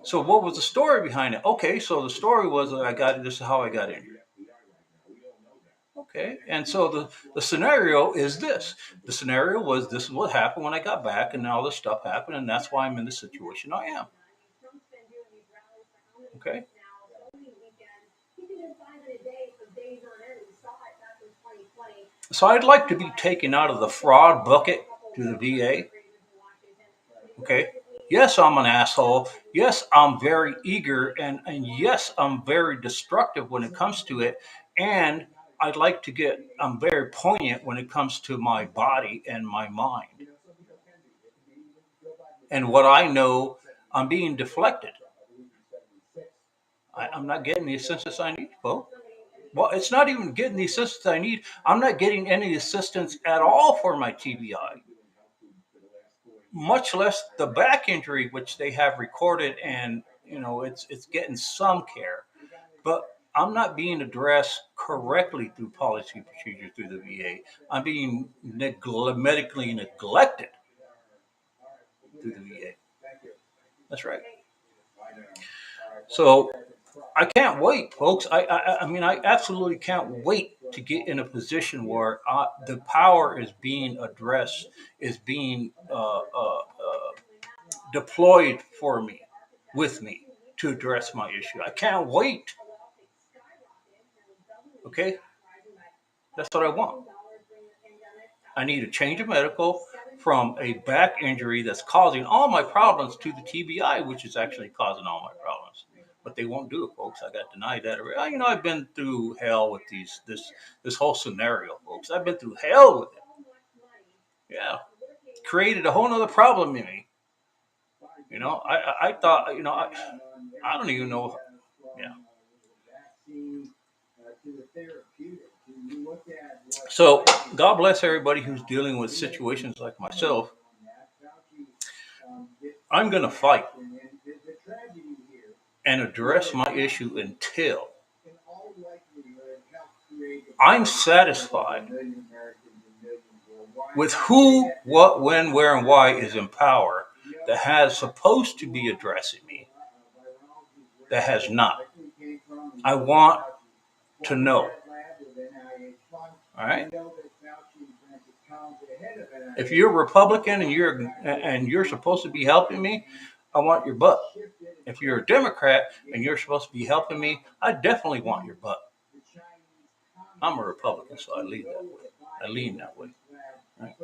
So, what was the story behind it? Okay, so the story was that I got this is how I got in here. Okay, and so the scenario is this. The scenario was this is what happened when I got back, and now this stuff happened, and that's why I'm in the situation I am. Okay. So I'd like to be taken out of the fraud bucket to the VA. Okay. Yes, I'm an asshole. Yes, I'm very eager. And yes, I'm very destructive when it comes to it. And I'm very poignant when it comes to my body and my mind. And what I know, I'm being deflected. I'm not getting the assistance I need, folks. Well, it's not even getting the assistance I need. I'm not getting any assistance at all for my TBI, much less the back injury, which they have recorded, and it's getting some care. But I'm not being addressed correctly through policy procedure through the VA. I'm being medically neglected through the VA. That's right. So I can't wait, folks. I mean, I absolutely can't wait to get in a position where the power is being addressed, is being deployed for me, with me, to address my issue. I can't wait. Okay, that's what I want. I need a change of medical from a back injury that's causing all my problems to the TBI, which is actually causing all my problems. But they won't do it, folks. I got denied that. I've been through hell with this whole scenario, folks. I've been through hell with it. Yeah, created a whole nother problem in me. I thought, I don't even know. Yeah. So God bless everybody who's dealing with situations like myself. I'm going to fight and address my issue until I'm satisfied with who, what, when, where, and why is in power that has supposed to be addressing me, that has not. I want to know. All right. If you're a Republican and you're supposed to be helping me, I want your butt. If you're a Democrat and you're supposed to be helping me, I definitely want your butt. I'm a Republican, so I lean that way. Right?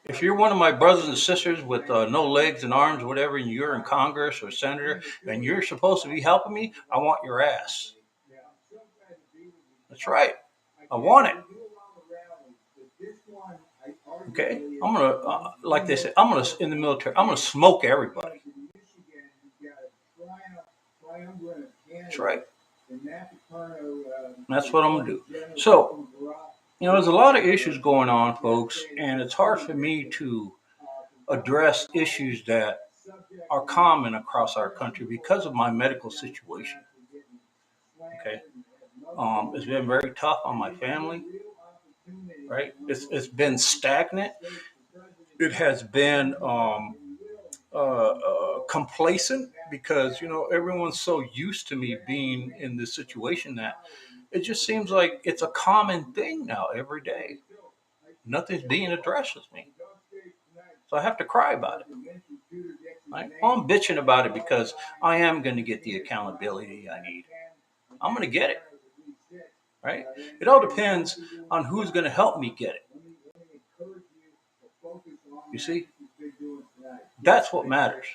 If you're one of my brothers and sisters with no legs and arms, whatever, and you're in Congress or senator, and you're supposed to be helping me, I want your ass. That's right. I want it. Okay, I'm gonna, like they said, in the military. I'm gonna smoke everybody. That's right. That's what I'm gonna do. So, there's a lot of issues going on, folks, and it's hard for me to address issues that are common across our country because of my medical situation. Okay, it's been very tough on my family. Right, it's been stagnant. It has been complacent because everyone's so used to me being in this situation that it just seems like it's a common thing now every day. Nothing's being addressed with me, so I have to cry about it. Right? Well, I'm bitching about it because I am going to get the accountability I need. I'm going to get it. Right? It all depends on who's going to help me get it. You see, that's what matters.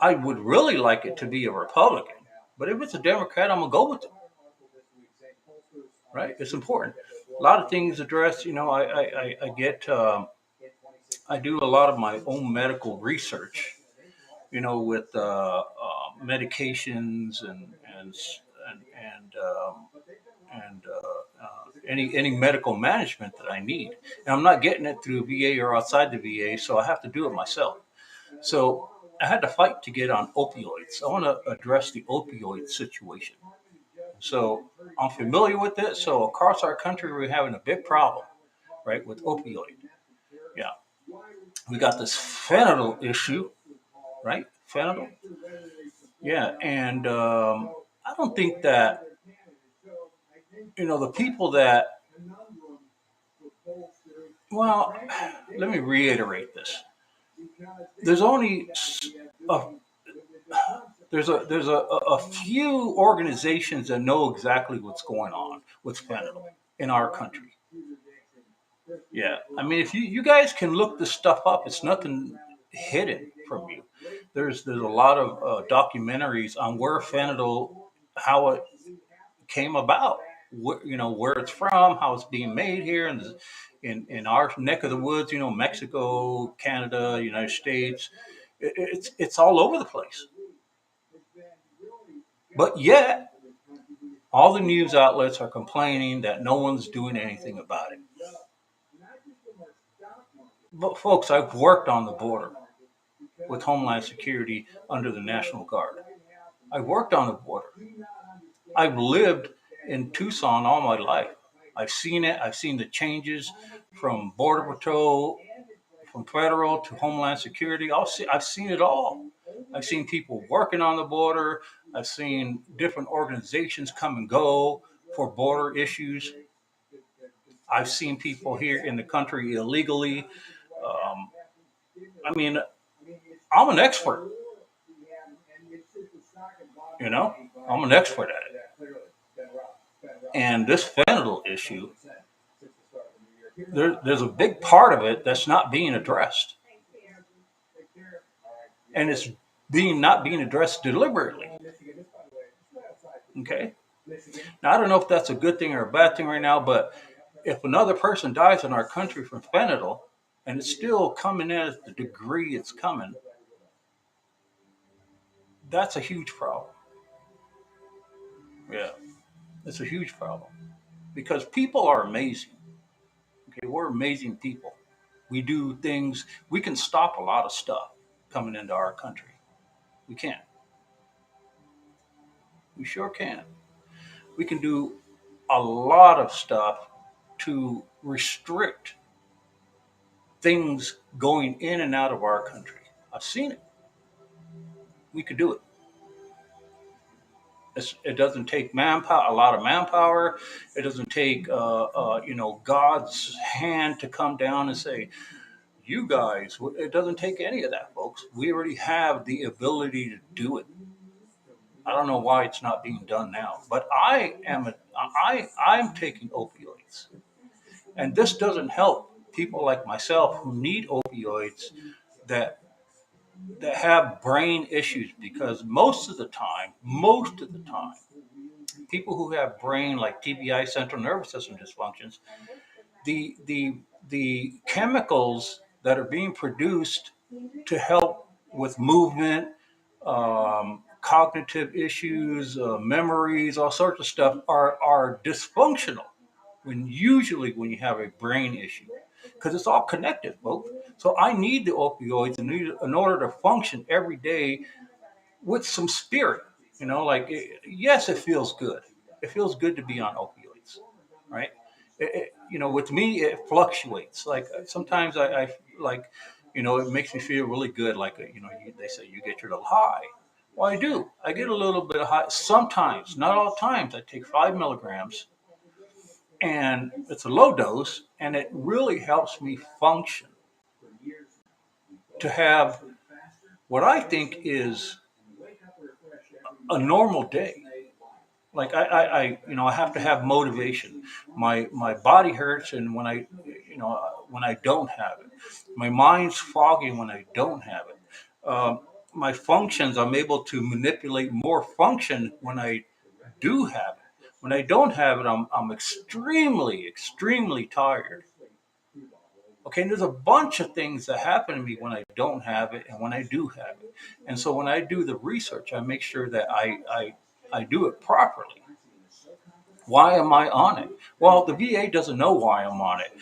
I would really like it to be a Republican, but if it's a Democrat, I'm gonna go with it. Right? It's important. A lot of things addressed. I get. I do a lot of my own medical research. With medications and any medical management that I need. And I'm not getting it through VA or outside the VA, so I have to do it myself. So I had to fight to get on opioids. I want to address the opioid situation. So I'm familiar with it. So across our country, we're having a big problem, right, with opioid. Yeah, we got this fentanyl issue, right? Fentanyl. Yeah, and I don't think that the people that. Well, let me reiterate this. There's only a, there's a few organizations that know exactly what's going on with fentanyl in our country. Yeah, I mean, if you guys can look this stuff up, it's nothing hidden from you. There's a lot of documentaries on where fentanyl, how it came about, where it's from, how it's being made here in our neck of the woods. Mexico, Canada, United States. It's all over the place. But yet, all the news outlets are complaining that no one's doing anything about it. But folks, I've worked on the border with Homeland Security under the National Guard. I worked on the border. I've lived in Tucson all my life. I've seen it. I've seen the changes from Border Patrol, from federal to Homeland Security. I've seen it all. I've seen people working on the border. I've seen different organizations come and go for border issues. I've seen people here in the country illegally. Um, I mean, I'm an expert. You know, I'm an expert at it. And this fentanyl issue, there's a big part of it that's not being addressed, and it's not being addressed deliberately. Okay. Now I don't know if that's a good thing or a bad thing right now, but if another person dies in our country from fentanyl, and it's still coming in at the degree it's coming, that's a huge problem. Yeah, it's a huge problem because people are amazing. Okay, we're amazing people. We do things. We can stop a lot of stuff coming into our country. We can. We sure can. We can do a lot of stuff to restrict things going in and out of our country. I've seen it. We could do it. It doesn't take manpower, a lot of manpower. It doesn't take, God's hand to come down and say, "You guys." It doesn't take any of that, folks. We already have the ability to do it. I don't know why it's not being done now, but I'm taking opioids, and this doesn't help people like myself who need opioids that have brain issues because most of the time, people who have brain like TBI, central nervous system dysfunctions, the chemicals that are being produced to help with movement, cognitive issues, memories, all sorts of stuff are dysfunctional when you have a brain issue because it's all connected, folks. So I need the opioids in order to function every day with some spirit. Yes, it feels good. It feels good to be on opioids, right? With me, it fluctuates. Like sometimes I like, it makes me feel really good. Like, they say you get your little high. Well, I do. I get a little bit of high sometimes, not all times. I take 5 milligrams, and it's a low dose, and it really helps me function to have what I think is a normal day. Like I have to have motivation. My body hurts, and when I don't have it, My mind's foggy when I don't have it. My functions, I'm able to manipulate more function when I do have it. When I don't have it, I'm extremely, extremely tired. Okay, and there's a bunch of things that happen to me when I don't have it and when I do have it. And so when I do the research, I make sure that I do it properly. Why am I on it? Well, the VA doesn't know why I'm on it.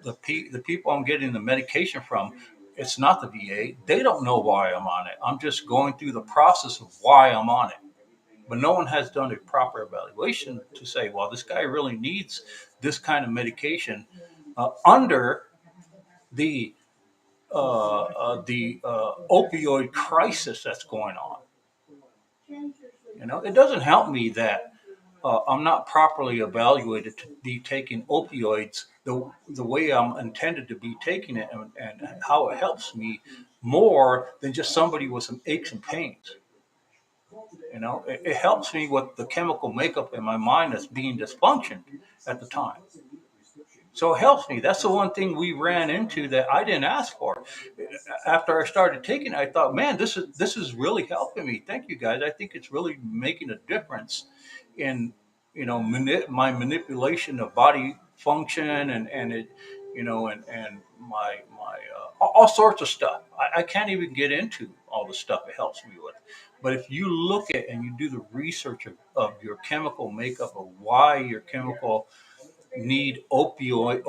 The people I'm getting the medication from, it's not the VA. They don't know why I'm on it. I'm just going through the process of why I'm on it. But no one has done a proper evaluation to say, well, this guy really needs this kind of medication under the opioid crisis that's going on. It doesn't help me that I'm not properly evaluated to be taking opioids the way I'm intended to be taking it, and how it helps me more than just somebody with some aches and pains. It helps me with the chemical makeup in my mind that's being dysfunctioned at the time. So it helps me. That's the one thing we ran into that I didn't ask for. After I started taking it, I thought, man, this is really helping me. Thank you guys. I think it's really making a difference in my manipulation of body function, and it and my all sorts of stuff. I can't even get into all the stuff it helps me with. But if you look at and you do the research of your chemical makeup, of why your chemical need opioid,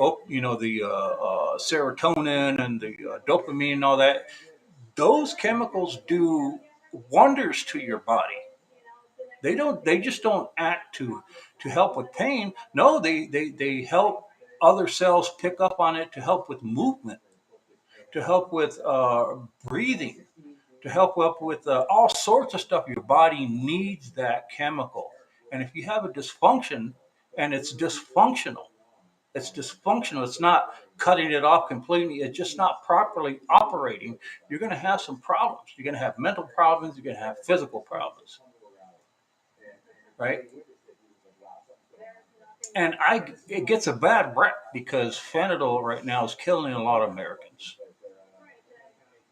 the serotonin and the dopamine and all that. Those chemicals do wonders to your body. They don't. They just don't act to help with pain. No, they help other cells pick up on it to help with movement, to help with breathing, to help up with all sorts of stuff. Your body needs that chemical, and if you have a dysfunction and it's dysfunctional. It's not cutting it off completely. It's just not properly operating. You're going to have some problems. You're going to have mental problems. You're going to have physical problems, right? And it gets a bad rep because fentanyl right now is killing a lot of Americans.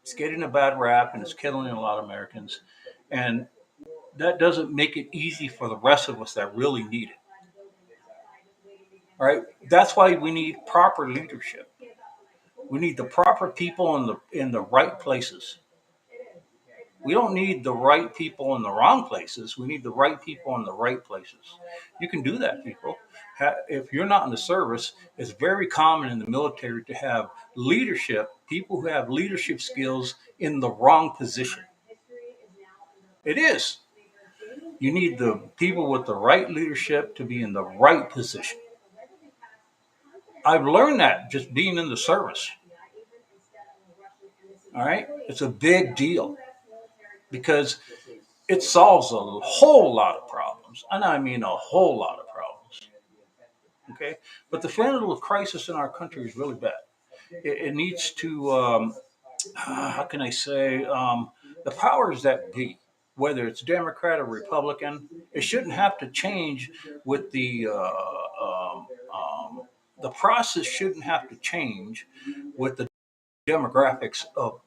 It's getting a bad rap and it's killing a lot of Americans. And that doesn't make it easy for the rest of us that really need it. Right? That's why we need proper leadership. We need the proper people in the right places. We don't need the right people in the wrong places. We need the right people in the right places. You can do that, people. If you're not in the service, it's very common in the military to have leadership, people who have leadership skills in the wrong position. It is. You need the people with the right leadership to be in the right position. I've learned that just being in the service. All right. It's a big deal because it solves a whole lot of problems. And I mean a whole lot of problems. Okay. But the fentanyl crisis in our country is really bad. It needs to, how can I say, the powers that be, whether it's Democrat or Republican, it shouldn't have to change with the process shouldn't have to change with the demographics of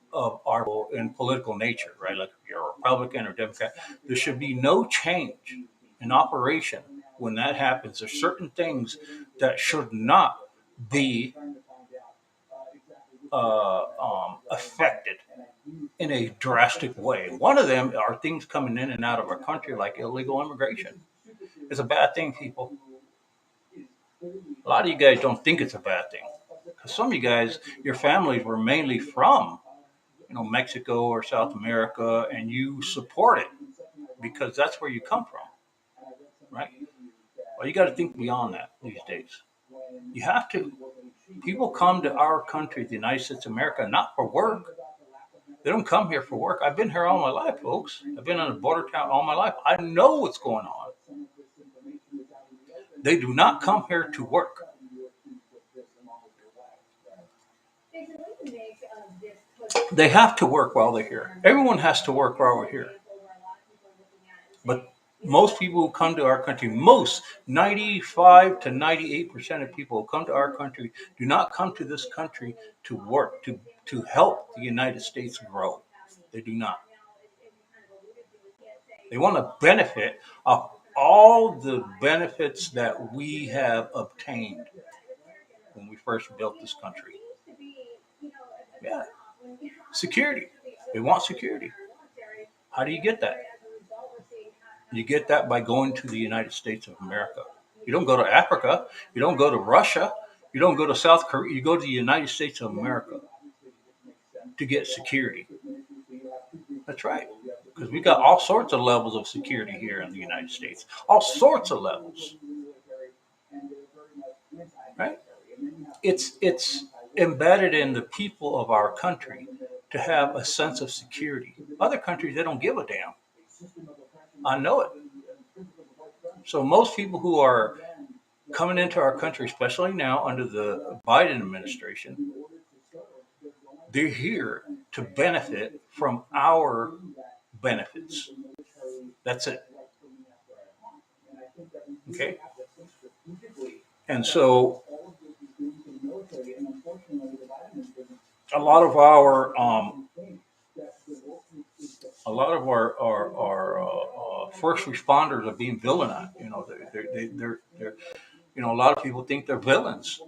our in political nature, right? Like if you're a Republican or Democrat, there should be no change in operation when that happens. There's certain things that should not be affected in a drastic way. One of them are things coming in and out of our country, like illegal immigration. It's a bad thing, people. A lot of you guys don't think it's a bad thing. Because some of you guys, your families were mainly from, Mexico or South America, and you support it because that's where you come from, right? Well, you got to think beyond that these days. You have to. People come to our country, the United States of America, not for work. They don't come here for work. I've been here all my life, folks. I've been in a border town all my life. I know what's going on. They do not come here to work. They have to work while they're here. Everyone has to work while we're here. But Most people who come to our country, most 95 to 98% of people who come to our country do not come to this country to work, to help the United States grow. They do not. They want to benefit of all the benefits that we have obtained when we first built this country. Yeah, security. They want security. How do you get that? You get that by going to the United States of America. You don't go to Africa. You don't go to Russia. You don't go to South Korea. You go to the United States of America to get security. That's right. Because we got all sorts of levels of security here in the United States. All sorts of levels. Right? It's embedded in the people of our country to have a sense of security. Other countries, they don't give a damn. I know it. So most people who are coming into our country, especially now under the Biden administration, they're here to benefit from our benefits. That's it. Okay. And so a lot of our first responders are being villainized. You know, they're you know, a lot of people think they're villains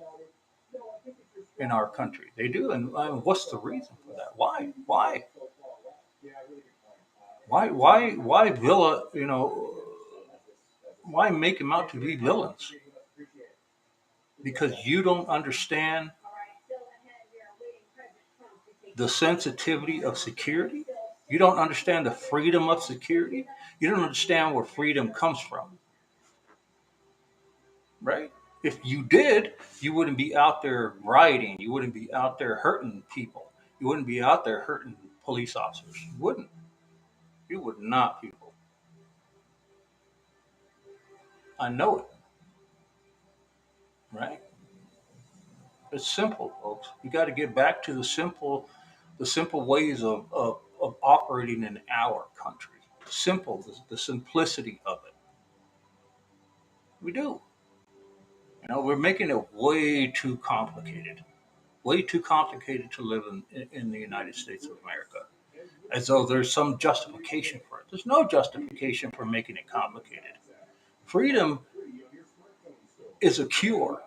in our country. They do, and what's the reason for that? Why villa? You know, why make them out to be villains? Because you don't understand the sensitivity of security. You don't understand the freedom of security. You don't understand where freedom comes from, right? If you did, you wouldn't be out there rioting. You wouldn't be out there hurting people. You wouldn't be out there hurting police officers. You wouldn't. You would not, people. I know it, right? It's simple, folks. You got to get back to the simple ways of operating in our country. Simple, the simplicity of it. We do. You know, we're making it way too complicated to live in the United States of America, as though there's some justification for it. There's no justification for making it complicated. Freedom is a cure.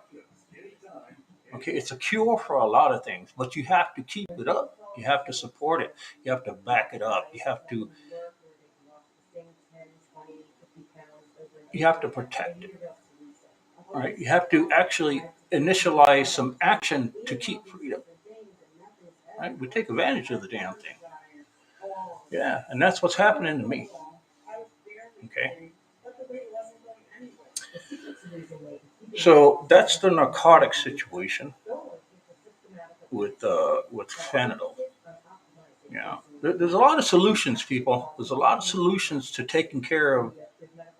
Okay, it's a cure for a lot of things, but you have to keep it up. You have to support it. You have to back it up. You have to protect it. Right? You have to actually initialize some action to keep freedom. Right? We take advantage of the damn thing. Yeah, and that's what's happening to me. Okay. So that's the narcotic situation with fentanyl. Yeah, there's a lot of solutions, people. There's a lot of solutions to taking care of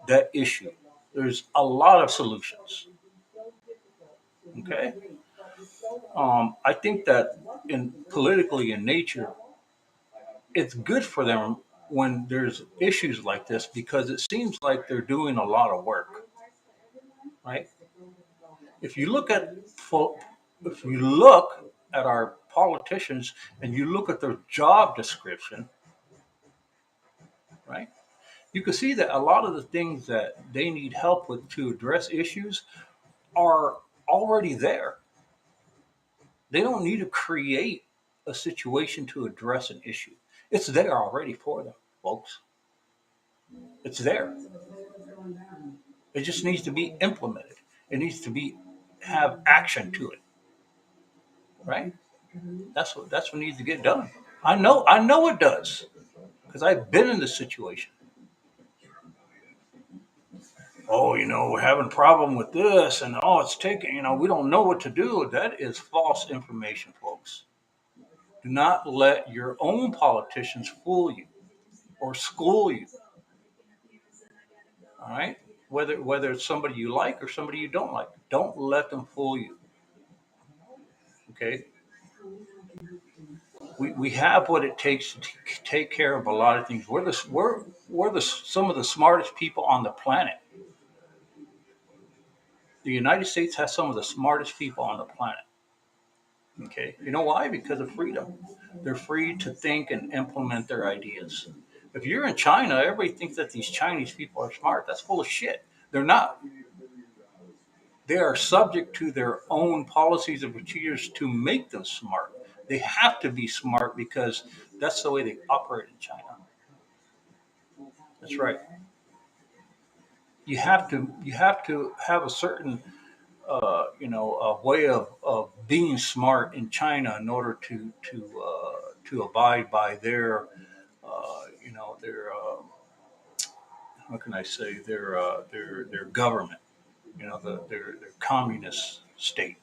that issue. There's a lot of solutions. Okay. I think that in politically in nature, it's good for them when there's issues like this because it seems like they're doing a lot of work, right? If you look at if you look at our politicians and you look at their job description, right? You can see that a lot of the things that they need help with to address issues are already there. They don't need to create a situation to address an issue. It's there already for them, folks. It's there. It just needs to be implemented. It needs to be have action to it, right? That's what needs to get done. I know it does because I've been in this situation. Oh, you know, we're having a problem with this, and oh, it's taking, you know, we don't know what to do. That is false information, folks. Do not let your own politicians fool you or school you. All right, whether it's somebody you like or somebody you don't like, don't let them fool you. Okay, We have what it takes to take care of a lot of things. We're some of the smartest people on the planet. The United States has some of the smartest people on the planet. Okay, you know why? Because of freedom. They're free to think and implement their ideas. If you're in China, everybody thinks that these Chinese people are smart. That's full of shit. They're not. They are subject to their own policies and procedures to make them smart. They have to be smart because that's the way they operate in China. That's right. You have to have a certain a way of being smart in China in order to abide by their their how can I say their government, their communist state.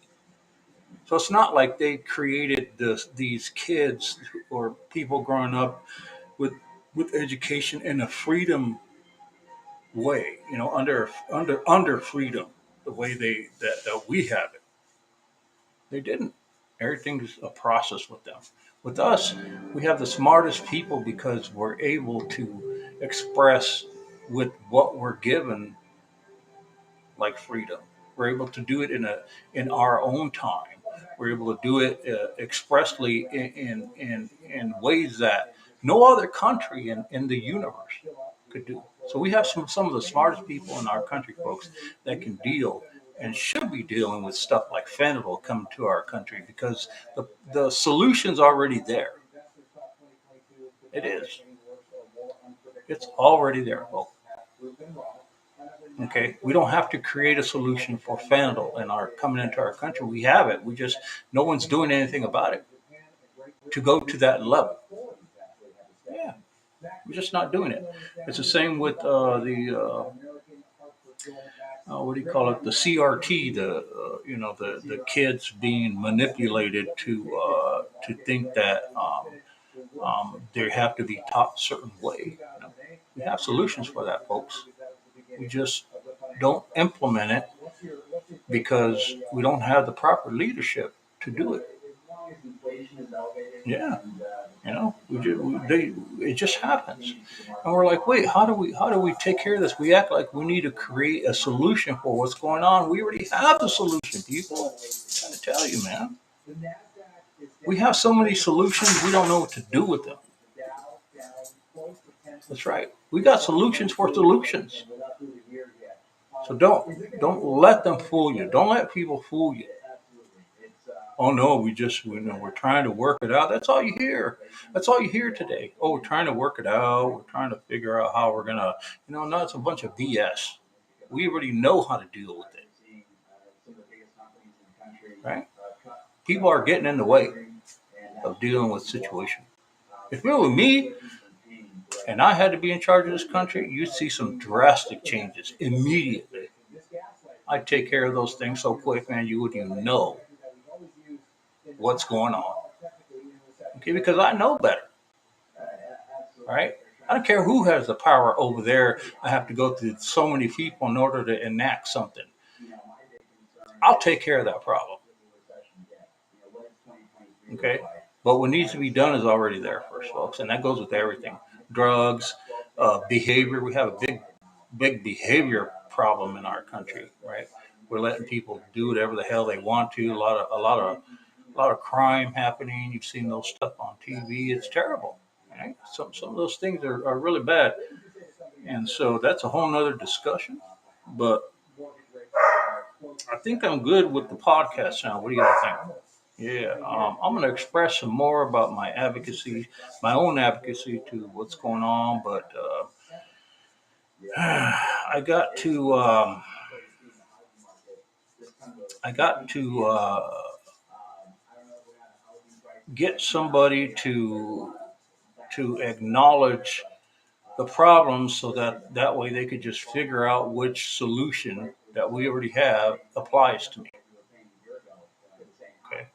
So it's not like they created these kids or people growing up with education in a freedom way, under freedom, the way that we have it. They didn't. Everything's a process with them. With us, we have the smartest people because we're able to express with what we're given, like freedom. We're able to do it in our own time. We're able to do it expressly in ways that no other country in the universe could do. So we have some of the smartest people in our country, folks, that can deal and should be dealing with stuff like fentanyl coming to our country because the solution's already there. It is. It's already there, folks. Okay, we don't have to create a solution for fentanyl in our coming into our country. We have it. We just no one's doing anything about it to go to that level. Yeah, we're just not doing it. It's the same with the what do you call it? The CRT. The kids being manipulated to think that they have to be taught a certain way. We have solutions for that, folks. We just don't implement it because we don't have the proper leadership to do it. Yeah, it just happens, and we're like, wait, how do we take care of this? We act like we need to create a solution for what's going on. We already have the solution, people. I'm trying to tell you, man. We have so many solutions, we don't know what to do with them. That's right. We got solutions for solutions. So don't let them fool you. Don't let people fool you. Oh no, we're trying to work it out. That's all you hear. That's all you hear today. Oh, we're trying to work it out. We're trying to figure out how we're gonna, no, it's a bunch of BS. We already know how to deal with it, right? People are getting in the way of dealing with situation. If it were me and I had to be in charge of this country, you'd see some drastic changes immediately. I'd take care of those things so quick, man, you wouldn't even know what's going on. Okay, because I know better. Right? I don't care who has the power over there. I have to go through so many people in order to enact something. I'll take care of that problem. Okay? But what needs to be done is already there first, folks. And that goes with everything. Drugs, behavior. We have a big behavior problem in our country, right? We're letting people do whatever the hell they want to. A lot of crime happening. You've seen those stuff on TV. It's terrible. Right? Some of those things are really bad. And so that's a whole nother discussion. But I think I'm good with the podcast now. What do you guys think? Yeah, I'm going to express some more about my advocacy, my own advocacy to what's going on. But I got to, get somebody to acknowledge the problems so that way they could just figure out which solution that we already have applies to me. Okay,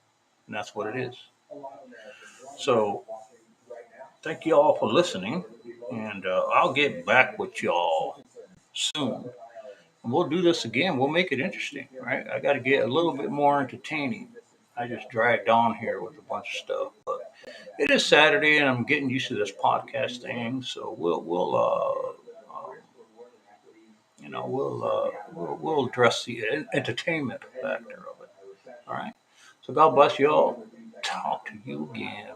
and that's what it is. So thank you all for listening, and I'll get back with y'all soon. And we'll do this again. We'll make it interesting, right? I got to get a little bit more entertaining. I just dragged on here with a bunch of stuff, but it is Saturday, and I'm getting used to this podcast thing. So we'll address the entertainment factor of it. All right. So God bless you all. Talk to you again.